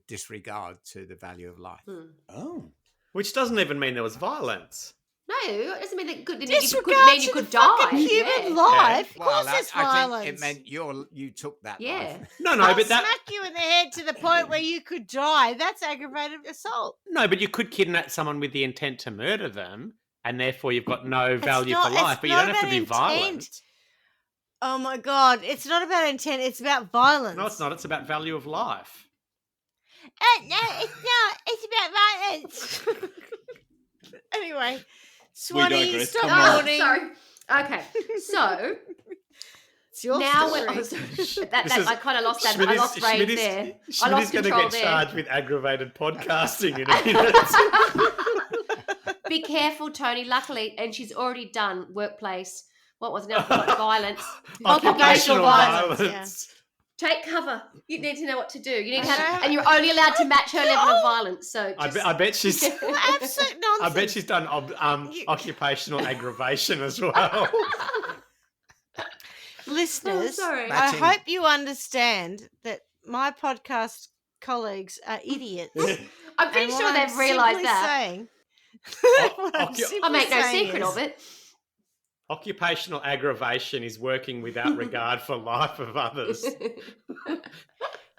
disregard to the value of life. Oh. Which doesn't even mean there was violence. No, it doesn't mean that could mean Disregard you to could the die. fucking human Yeah. life. Of Well, course, that- there's I violence. think it meant you took that Yeah. life. No, I'll but that smack you in the head to the point where you could die. That's aggravated assault. no, but you could kidnap someone with the intent to murder them, and therefore you've got no value not- for life. it's But you not don't have to be about intent. violent. Oh my God. It's not about intent. It's about violence. No, it's not. It's about value of life. No, it's not. It's about violence. Anyway, Swanee, digress. stop Come on. mourning. Sorry. Okay. So It's your now story. This I kind of lost that. I Schmitty's- lost range Schmitty's- there. I Schmitty's lost going to control get there. charged with aggravated podcasting in a minute. Be careful, Tony. Luckily, and she's already done workplace. What was it now? Violence. Occupational violence. violence. Take cover. You need to know what to do. You need to I have, know. and you're only allowed to match her level of violence. So just, I bet she's. Absolute nonsense. I bet she's done You- occupational aggravation as well. Listeners, Oh, sorry. I Matching. hope you understand that my podcast colleagues are idiots. I'm pretty And sure what I'm they've realised simply that. saying- what I'm occu- I make no simply secret saying of it. Occupational aggravation is working without regard for life of others.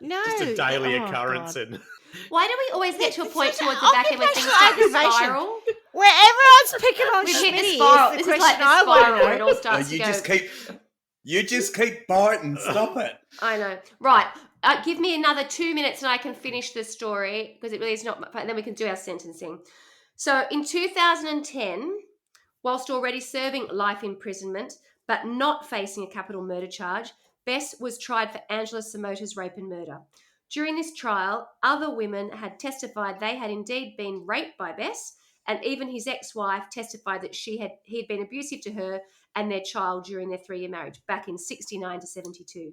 No, Just a daily oh, occurrence. God. And Why do we always get to a It's point such towards an the back end where things occupational start to aggravation. spiral? Where everyone's picking on We've hit the Schmitty spiral. is This the is like question the I want spiral to where it know. all starts to go. You just keep biting. Stop it. I know. Right. Give me another 2 minutes and I can finish the story because it really is not. And then we can do our sentencing. So in 2010, whilst already serving life imprisonment but not facing a capital murder charge, Bess was tried for Angela Samota's rape and murder. During this trial, other women had testified they had indeed been raped by Bess, and even his ex-wife testified that he had been abusive to her and their child during their 3-year marriage back in 69 to 72.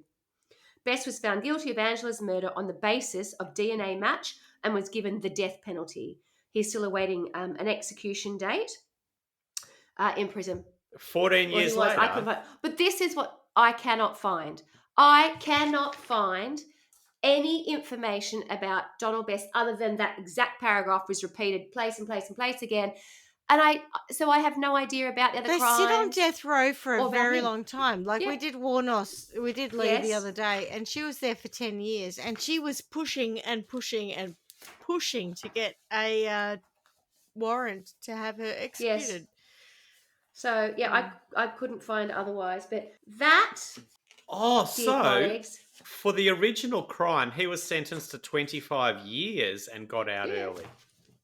Bess was found guilty of Angela's murder on the basis of DNA match and was given the death penalty. He's still awaiting an execution date in prison. 14 Well, he years was. later. I couldn't find, but this is what I cannot find. I cannot find any information about Donald Bess other than that exact paragraph was repeated place and place and place again. And I have no idea about the other They crimes. sit on death row for Or a about very him. long time. Like Yeah. we did Warnos, we did Lee the Yes. other day, and she was there for 10 years, and she was pushing and pushing and pushing to get a warrant to have her executed. So yeah, I couldn't find otherwise. But that, Oh, dear so colleagues, for the original crime, he was sentenced to 25 years and got out Yeah. early.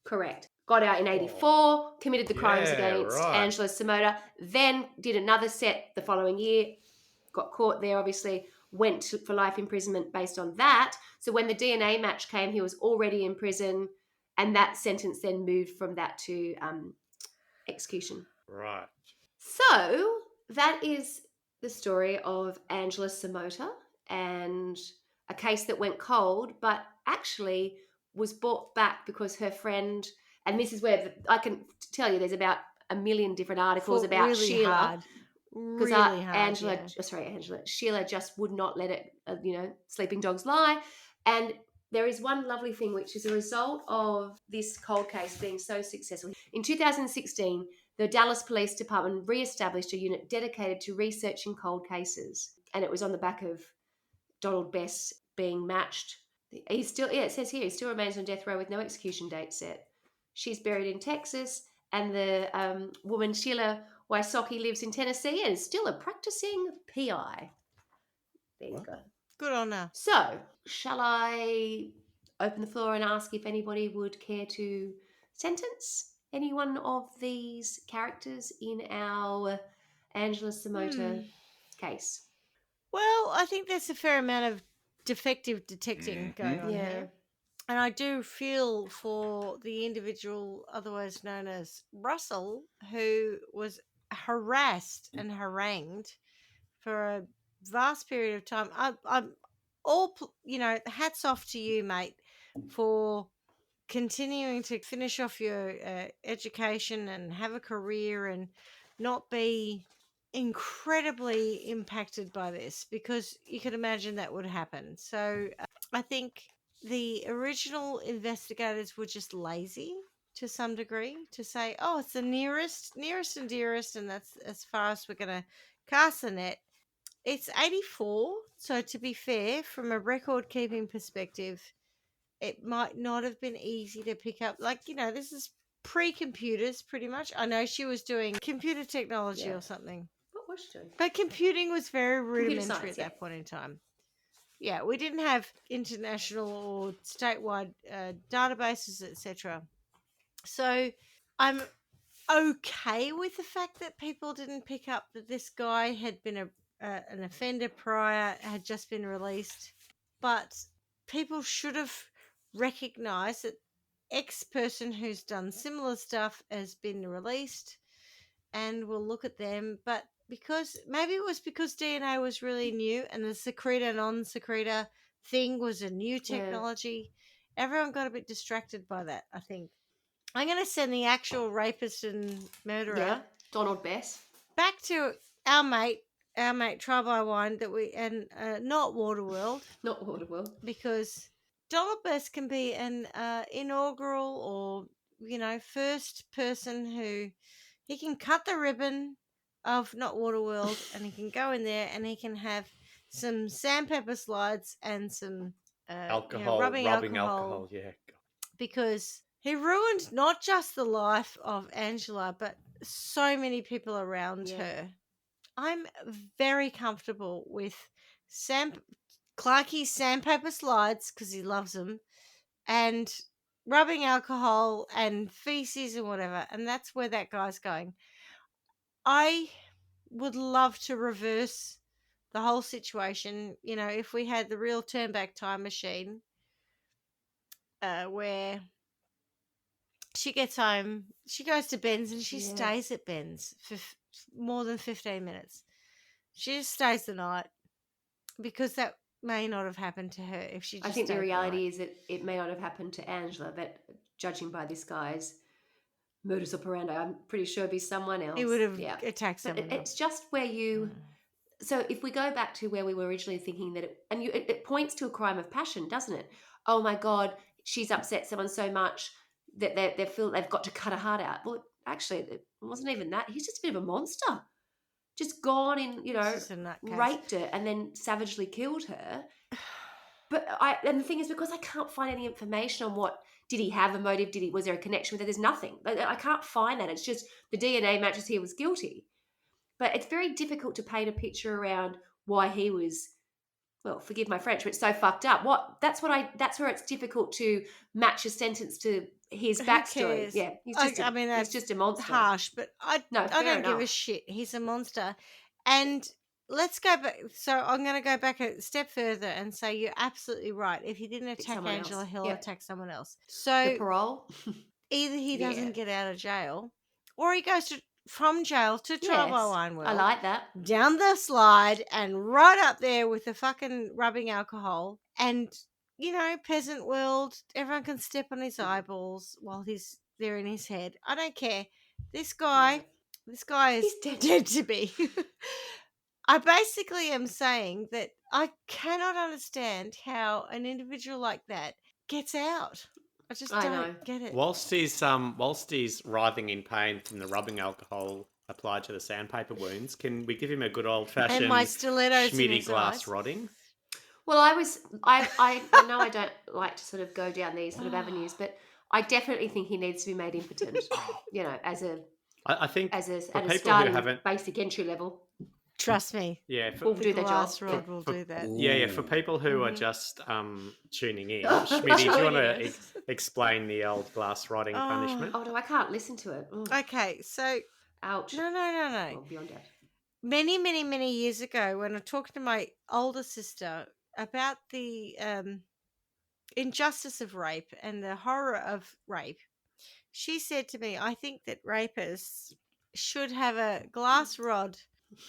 correct. Got out in 84, committed the crimes Yeah, against right. Angela Samota, then did another set the following year, got caught there obviously, went for life imprisonment based on that. So when the DNA match came, he was already in prison, and that sentence then moved from that to execution. Right. So that is the story of Angela Samota and a case that went cold, but actually was brought back because her friend, and this is where I can tell you there's about a million different articles Fought about really Sheila. hard. Because Really hard. Angela, Sheila just would not let it, sleeping dogs lie. And there is one lovely thing, which is a result of this cold case being so successful. In 2016, the Dallas Police Department re-established a unit dedicated to researching cold cases. and it was on the back of Donald Bess being matched. He's still, it says here, he still remains on death row with no execution date set. She's buried in Texas, and the woman Sheila Wysocki lives in Tennessee and is still a practicing PI. There you go. Good on her. So, shall I open the floor and ask if anybody would care to sentence any one of these characters in our Angela Samota case? Well, I think there's a fair amount of defective detecting going on Yeah. here. And I do feel for the individual, otherwise known as Russell, who was harassed and harangued for a vast period of time. I'm all, hats off to you, mate, for continuing to finish off your education and have a career and not be incredibly impacted by this, because you could imagine that would happen. So I think the original investigators were just lazy to some degree to say, oh, it's the nearest and dearest, and that's as far as we're going to cast the net. It's 84, so to be fair, from a record keeping perspective, it might not have been easy to pick up. This is pre-computers pretty much. I know she was doing computer technology or something. What was she doing? But computing was very rudimentary science, at that point in time. Yeah, we didn't have international or statewide databases, etc. So I'm okay with the fact that people didn't pick up that this guy had been an offender prior, had just been released. But people should have recognized that X person who's done similar stuff has been released, and we'll look at them. But because DNA was really new and the secreta non-secreta thing was a new technology, everyone got a bit distracted by that, I think. I'm going to send the actual rapist and murderer Donald Bess back to our mate Try by Wine, not Waterworld. Not Waterworld. Because Donald Bess can be an inaugural or, first person who he can cut the ribbon of Not Waterworld and he can go in there and he can have some sandpaper slides and some Alcohol, rubbing alcohol. Yeah. Because he ruined not just the life of Angela, but so many people around her. I'm very comfortable with Clarkie's sandpaper slides, because he loves them, and rubbing alcohol and feces and whatever, and that's where that guy's going. I would love to reverse the whole situation, if we had the real turn back time machine, where she gets home, she goes to Ben's and she stays at Ben's for more than 15 minutes. She just stays the night, because that may not have happened to her if she just I think the stayed reality night. is that it may not have happened to Angela, but judging by this guy's modus operandi, I'm pretty sure it'd be someone else. He would have attacked But someone else. it's just where you... So if we go back to where we were originally thinking that... It points to a crime of passion, doesn't it? Oh my God, she's upset someone so much that they feel they've got to cut her heart out. Well, actually, it wasn't even that. He's just a bit of a monster. Just gone in, raped her and then savagely killed her. And the thing is, because I can't find any information on did he have a motive? Was there a connection with it? There's nothing. I can't find that. It's just the DNA matches he was guilty. But it's very difficult to paint a picture around why he was, well, forgive my French, but it's so fucked up. That's where it's difficult to match a sentence to his backstory. Cares? Yeah, he's just a monster. Harsh, but I don't give a shit. He's a monster. And let's go back. So I'm going to go back a step further and say you're absolutely right. If he didn't attack someone Angela, else. he'll Yep. attack someone else. So The parole. either he doesn't get out of jail, or he goes from jail to Trial by Wine World. I like that. Down the slide and right up there with the fucking rubbing alcohol. And, peasant world, everyone can step on his eyeballs while he's there in his head. I don't care. This guy is dead to me. I basically am saying that I cannot understand how an individual like that gets out. I just don't get it. Whilst he's writhing in pain from the rubbing alcohol, applied to the sandpaper wounds. Can we give him a good old-fashioned And my stilettos in Schmitty his glass eyes. rodding? Well, I know I don't like to sort of go down these sort of avenues, but I definitely think he needs to be made impotent. You know, I think at for a people who starting haven't, basic entry level. Trust me, yeah, We'll for, do the job. glass rod will do that. yeah, for people who are Mhm. just tuning in, Schmitty, do you want to Joining us. explain the old glass rodding Oh. punishment? Oh no, I can't listen to it. Okay, so Ouch. no. Oh, beyond that. Many years ago, when I talked to my older sister about the injustice of rape and the horror of rape, she said to me, I think that rapists should have a glass rod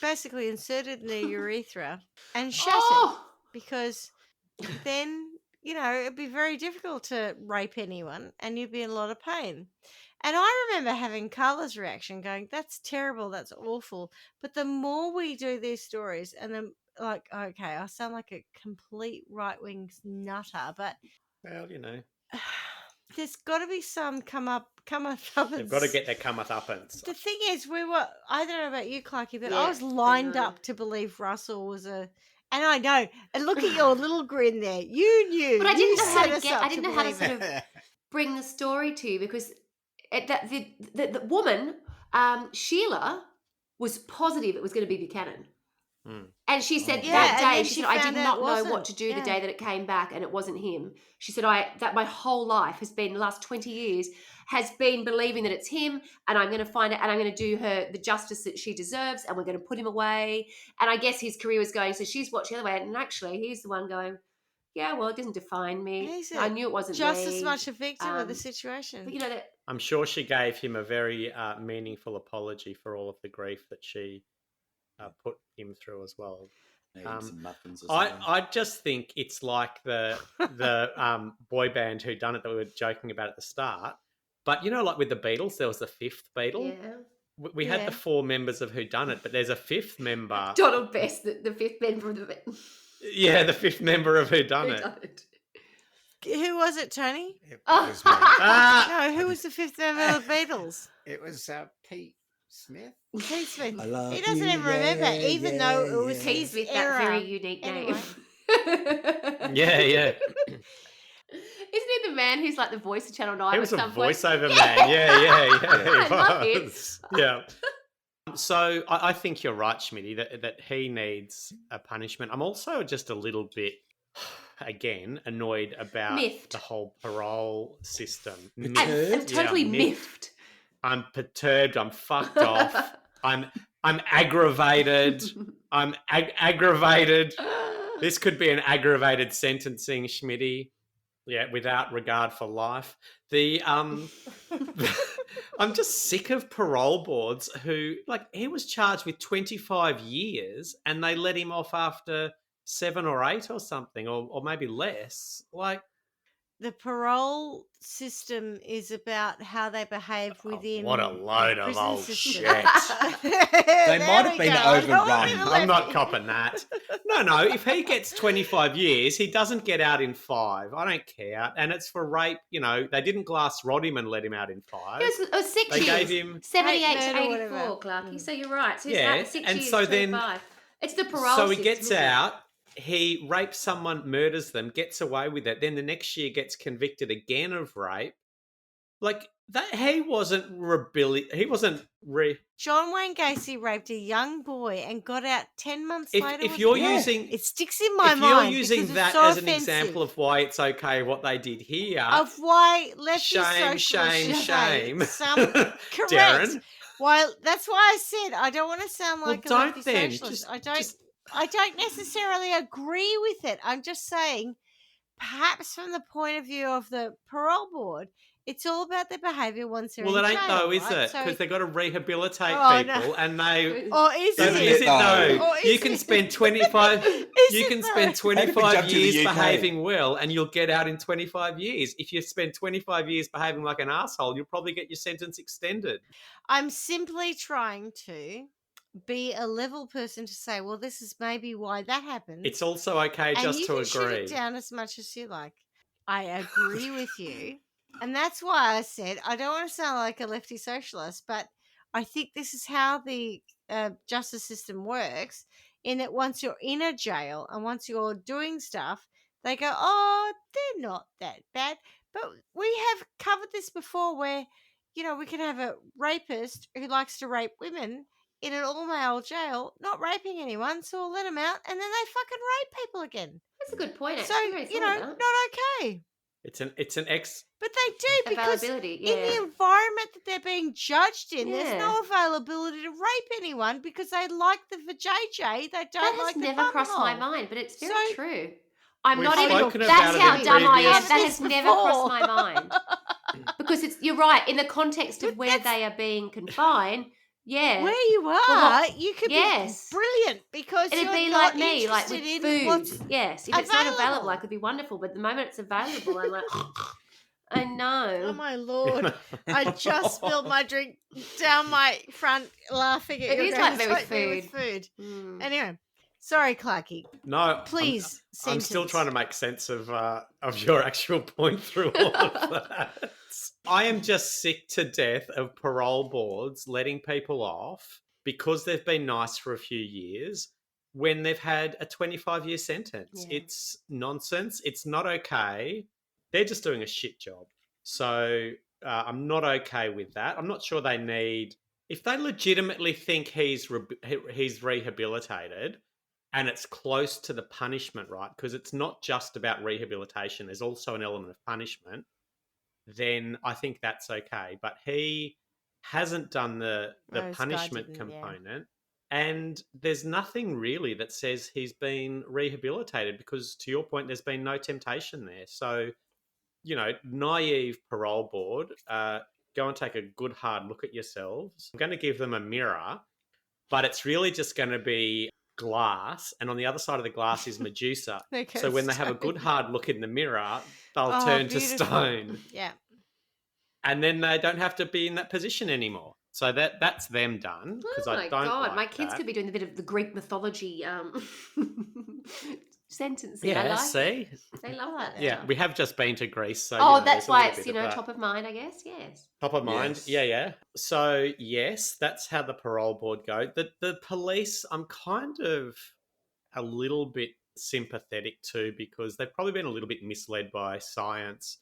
basically inserted in their urethra and shattered, Oh! because then, it'd be very difficult to rape anyone and you'd be in a lot of pain. And I remember having Carla's reaction going, that's terrible, that's awful. But the more we do these stories, and then, like, okay, I sound like a complete right-wing nutter, but Well, there's got to be some come up. they've got to get their comeuppance. The thing is, I don't know about you, Clarky, but Yeah, I was I lined know. up to believe Russell was and I know, and look at your little grin there. You knew. But I You didn't know how set to us get. up I didn't know how to believe sort it. of bring the story to you, because the woman, Sheila, was positive it was going to be Buchanan. Mm. And she said Yeah, that and day, then she she said, I found did out not it know what wasn't. to do the Yeah. day that it came back and it wasn't him. She said, that my whole life has been, the last 20 years, has been believing that it's him, and I'm going to find it, and I'm going to do her the justice that she deserves, and we're going to put him away. And I guess his career was going, so she's watching the other way, and actually he's the one going, yeah, well, it doesn't define me. He's I knew it wasn't just me. as much a victim of the Um, situation. But that I'm sure she gave him a very meaningful apology for all of the grief that she put him through as well. Some muffins or something. I just think it's like the boy band who done it that we were joking about at the start. But like with the Beatles, there was the fifth Beatle. yeah. We had Yeah. the 4 members of Who Done It, but there's a 5th member. Donald Best, the fifth member of the Yeah, the 5th member of Who Done Who It. Done It? Who was it, Tony? It Oh. was me. Ah, No, who was the fifth member of the Beatles? It was Pete Smith. Pete Smith. I love He doesn't you, even remember, yeah, even though it was yeah. He's his with era. that very unique Anyway. name. yeah. Isn't he the man who's like the voice of Channel 9? He at was a some point? voiceover man. Yeah. I love He it. was. Yeah. So I think you're right, Schmitty, that he needs a punishment. I'm also just a little bit, again, annoyed about Miffed. the whole parole system. And Miffed? totally Yeah, miffed. I'm perturbed. I'm fucked off. I'm aggravated. I'm aggravated. This could be an aggravated sentencing, Schmitty. Yeah, without regard for life. I'm just sick of parole boards who, he was charged with 25 years and they let him off after 7 or 8 or something, or maybe less. The parole system is about how they behave within. what a load the of prison old system. shit. They might have been overrun. I'm not copping that. No. If he gets 25 years, he doesn't get out in 5. I don't care. And it's for rape. They didn't glass rod him and let him out in 5. It was 6 They years. gave him 78 Murder, to whatever. 84, Clarky. So you're right. So Yeah, it's 6 and years, so then- 25. It's the parole So he system, gets isn't it? out, he rapes someone, murders them, gets away with it. Then the next year gets convicted again of rape. That he wasn't John Wayne Gacy raped a young boy and got out 10 months If later. you're with death. using It sticks in my if mind. you're using because that it's so as an offensive. example of why it's okay what they did here, Of why lefty shame, socialists shame, should say shame. some correct. Darren. Well, that's why I said I don't want to sound Well, like a don't lefty then. socialist. Just- I don't necessarily agree with it. I'm just saying, perhaps from the point of view of the parole board, it's all about their behaviour once they're Well, in it ain't jail, though, is right? it? So- Because they've got to rehabilitate Oh, no. people, and they. or is So Isn't it? is it it, though? no? Or is You can it? spend 25. Is You it can though? spend Maybe 25 jump to the years UK. behaving well, and you'll get out in 25 years. If you spend 25 years behaving like an asshole, you'll probably get your sentence extended. I'm simply trying to be a level person to say, well, this is maybe why that happened. It's also okay and just you to can shoot agree. it down as much as you like. I agree with you. And that's why I said I don't want to sound like a lefty socialist, but I think this is how the justice system works, in that once you're in a jail and once you're doing stuff, they go, oh, they're not that bad. But we have covered this before where, we can have a rapist who likes to rape women in an all-male jail, not raping anyone, so we'll let them out, and then they fucking rape people again. That's a good point. So, Actually. not okay. It's an ex. But they do, because Availability, in the environment that they're being judged in, Yeah. there's no availability to rape anyone because they like the vajayjay, they don't That like has the never crossed my bumhole. mind, but it's very So- true. I'm We've not even. spoken That's about it how in dumb I am. previous- That has never crossed Before. my mind. Because you're right, in the context of But where that's- they are being confined, yeah. Where you are, Well, you could yes. be brilliant because It'd you're be not like me, like with interested in food. what's Yes, if it's not available, available. I could be wonderful. But the moment it's available, I'm like, I know. Oh my lord! I just spilled my drink down my front, laughing at It your is like guys' that with like me with food. Mm. Anyway, sorry, Clarky. No, Please, I'm still sentence. trying to make sense of your actual point through all of that. I am just sick to death of parole boards letting people off because they've been nice for a few years when they've had a 25-year sentence. Yeah. It's nonsense. It's not okay. They're just doing a shit job. So I'm not okay with that. I'm not sure they need... If they legitimately think he's rehabilitated and it's close to the punishment, right? Because it's not just about rehabilitation. There's also an element of punishment. Then I think that's okay. But he hasn't done the No, this guy punishment didn't, yeah. component. And there's nothing really that says he's been rehabilitated because, to your point, there's been no temptation there. So, naive parole board, go and take a good hard look at yourselves. I'm going to give them a mirror, but it's really just going to be glass. And on the other side of the glass is Medusa. They go So when they have a stone. good hard look in the mirror, they'll Oh, turn to beautiful. stone. Yeah. And then they don't have to be in that position anymore. So that's them done. Because Oh I my don't god, like my kids that. could be doing a bit of the Greek mythology sentencing. Yeah, I like see? it. They love that. Yeah, stuff. we have just been to Greece. So, Oh, there's that's a why little it's bit of that. top of mind, I guess. Yes. Top of mind, Yes. yeah. So yes, that's how the parole board go. The police, I'm kind of a little bit sympathetic to because they've probably been a little bit misled by science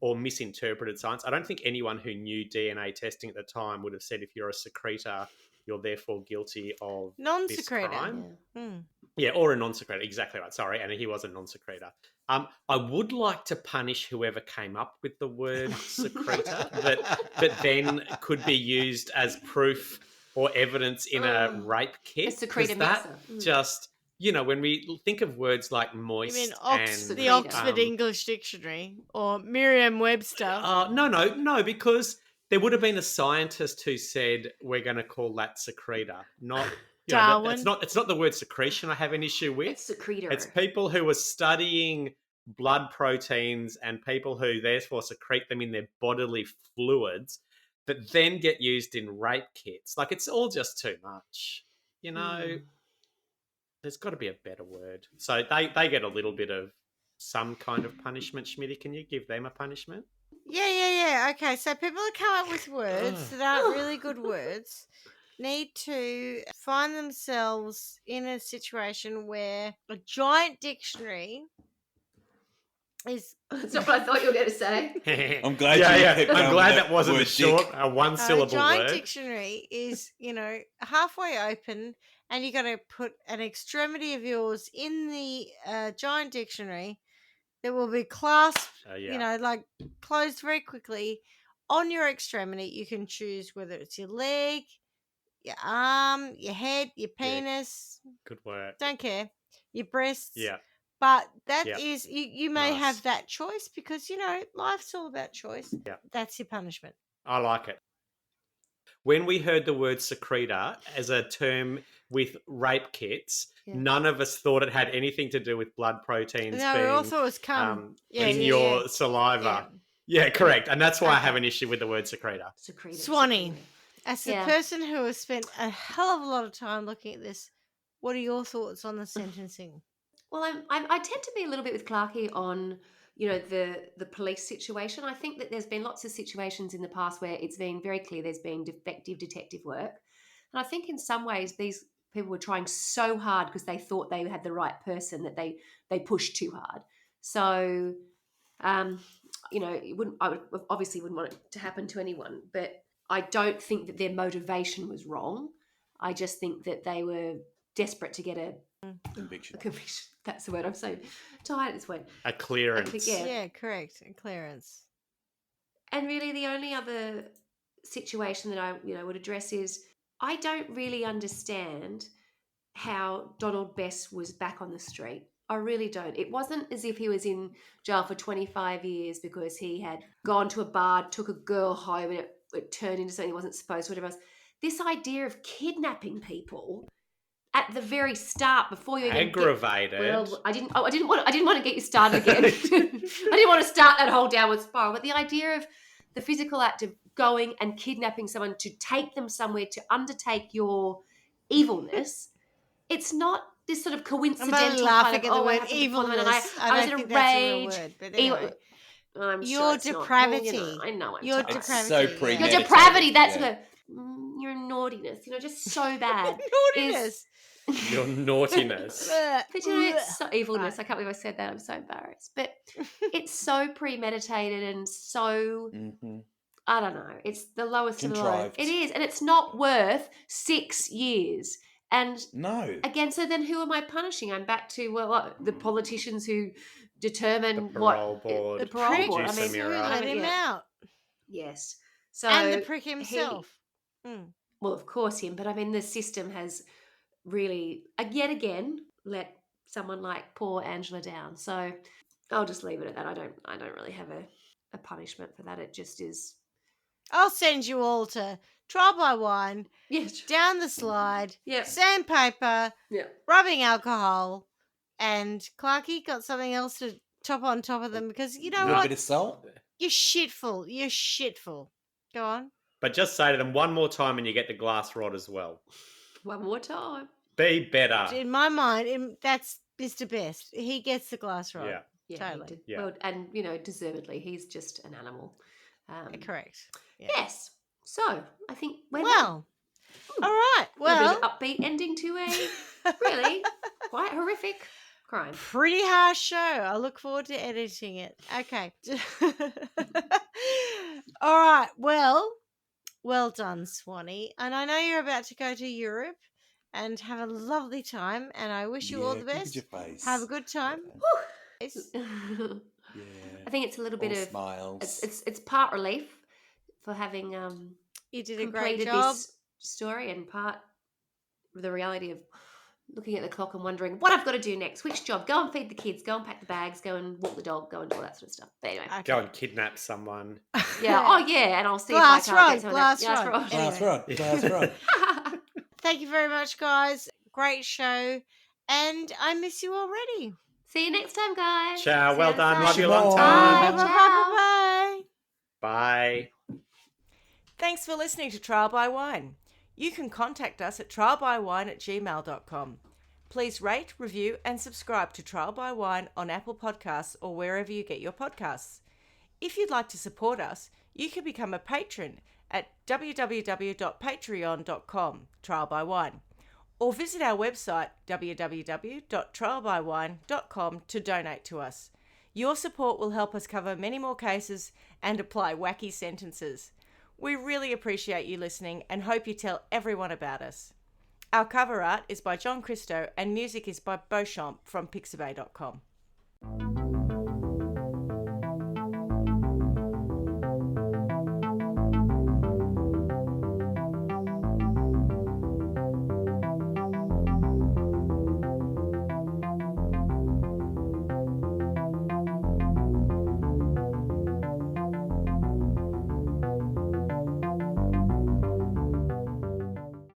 or misinterpreted science. I don't think anyone who knew DNA testing at the time would have said if you're a secretor, you're therefore guilty of this Non-secretor. crime. Yeah. Mm. Yeah, or a non-secretor. Exactly right. Sorry, and he was a non-secretor. I would like to punish whoever came up with the word secretor that then could be used as proof or evidence in a rape kit. A secretor 'cause that mixer. just, when we think of words like You moist mean and... the Secretor. Oxford English Dictionary or Merriam-Webster? No, because there would have been a scientist who said we're going to call that secretor, not... Darwin. It's not the word secretion I have an issue with. It's secretor. It's people who are studying blood proteins and people who therefore secrete them in their bodily fluids that then get used in rape kits. Like, it's all just too much. There's got to be a better word. So they get a little bit of some kind of punishment. Schmitty, can you give them a punishment? Yeah. Okay, so people that come up with words that aren't really good words need to find themselves in a situation where a giant dictionary is That's not what I thought you were going to say. I'm glad yeah, you yeah. kept I'm going glad with that wasn't a word short, dick. a one-syllable a giant word. dictionary is, halfway open, and you're going to put an extremity of yours in the giant dictionary that will be clasped, like closed very quickly on your extremity. You can choose whether it's your leg, your arm, your head, your penis, Good work. don't care, your breasts. Yeah. But that Yeah. is, you may Nice. have that choice because, life's all about choice. Yeah. That's your punishment. I like it. When we heard the word secretor as a term with rape kits, Yeah. none of us thought it had anything to do with blood proteins No, we being all thought it was cum. in your saliva. Yeah, correct. And that's why I have an issue with the word secretor. Secretor. Swanee. secretor. As the Yeah. person who has spent a hell of a lot of time looking at this, what are your thoughts on the sentencing? Well, I tend to be a little bit with Clarkey on the police situation. I think that there's been lots of situations in the past where it's been very clear there's been defective detective work. And I think in some ways these people were trying so hard because they thought they had the right person that they pushed too hard. So, I obviously wouldn't want it to happen to anyone, but I don't think that their motivation was wrong. I just think that they were desperate to get a Conviction. That's the word. I'm so tired of this word. A clearance. Yeah, correct. And clearance. And really the only other situation that I would address is I don't really understand how Donald Best was back on the street. I really don't. It wasn't as if he was in jail for 25 years because he had gone to a bar, took a girl home, and it turned into something he wasn't supposed to, whatever else. This idea of kidnapping people at the very start before you even aggravated. I didn't want to get you started again. I didn't want to start that whole downward spiral. But the idea of the physical act of going and kidnapping someone to take them somewhere to undertake your evilness, it's not this sort of coincidental I'm laughing kind of, at the word evilness. I was in a think that's a real rage. word, but anyway. I'm Your sure it's not. depravity. Well, I know. I'm Your tired. depravity. so yeah. Your premeditated. depravity. That's Yeah. your naughtiness. Just so bad. Naughtiness. Your naughtiness. But it's so evilness. I can't believe I said that. I'm so embarrassed. But it's so premeditated and so Mhm. I don't know. It's the lowest of the low. Contrived. It is, and it's not worth 6 years. And No. again, so then who am I punishing? I'm back to the politicians who determine The what parole board. the parole board. I Producer mean, Mirror. Let him out. yes. So And the prick himself. well, of course him, but I mean the system has really yet again let someone like poor Angela down. So I'll just leave it at that. I don't really have a punishment for that. It just is. I'll send you all to Trial by Wine, Yes. down the slide, Yep. sandpaper, Yeah. rubbing alcohol, and Clarky got something else to top on top of them because you A know little what? bit of salt. You're shitful. You're shitful. Go on. But just say to them one more time and you get the glass rod as well. One more time. Be better. In my mind, that's Mr. Best. He gets the glass rod. Yeah. Yeah, Totally. he did. Yeah. Well, and deservedly, he's just an animal. Correct. Yeah. Yes. So I think we're done. Well, all right. A little Well, bit of upbeat ending to a really quite horrific crime. pretty harsh show. I look forward to editing it. Okay. All right. Well done, Swanee. And I know you're about to go to Europe and have a lovely time. And I wish you all the look at best. your face. Have a good time. It's- Yeah. I think it's a little bit All of smiles. it's part relief for having You did a great completed job. this story and part the reality of looking at the clock and wondering what I've got to do next. Which job? Go and feed the kids. Go and pack the bags. Go and walk the dog. Go and do all that sort of stuff. But anyway, Okay. Go and kidnap someone. yeah. Oh yeah, and I'll see Glass if I can't rod, get some glass of that. rod. Glass rod. Glass rod. Thank you very much, guys. Great show. And I miss you already. See you next time, guys. Ciao. See Well you done. next Love you a time. long Bye. time. Bye. Ciao. Bye. Bye. Thanks for listening to Trial by Wine. You can contact us at trialbywine@gmail.com. Please rate, review, and subscribe to Trial by Wine on Apple Podcasts or wherever you get your podcasts. If you'd like to support us, you can become a patron at www.patreon.com, Trial by Wine, or visit our website www.trialbywine.com to donate to us. Your support will help us cover many more cases and apply wacky sentences. We really appreciate you listening and hope you tell everyone about us. Our cover art is by John Christo and music is by Beauchamp from Pixabay.com.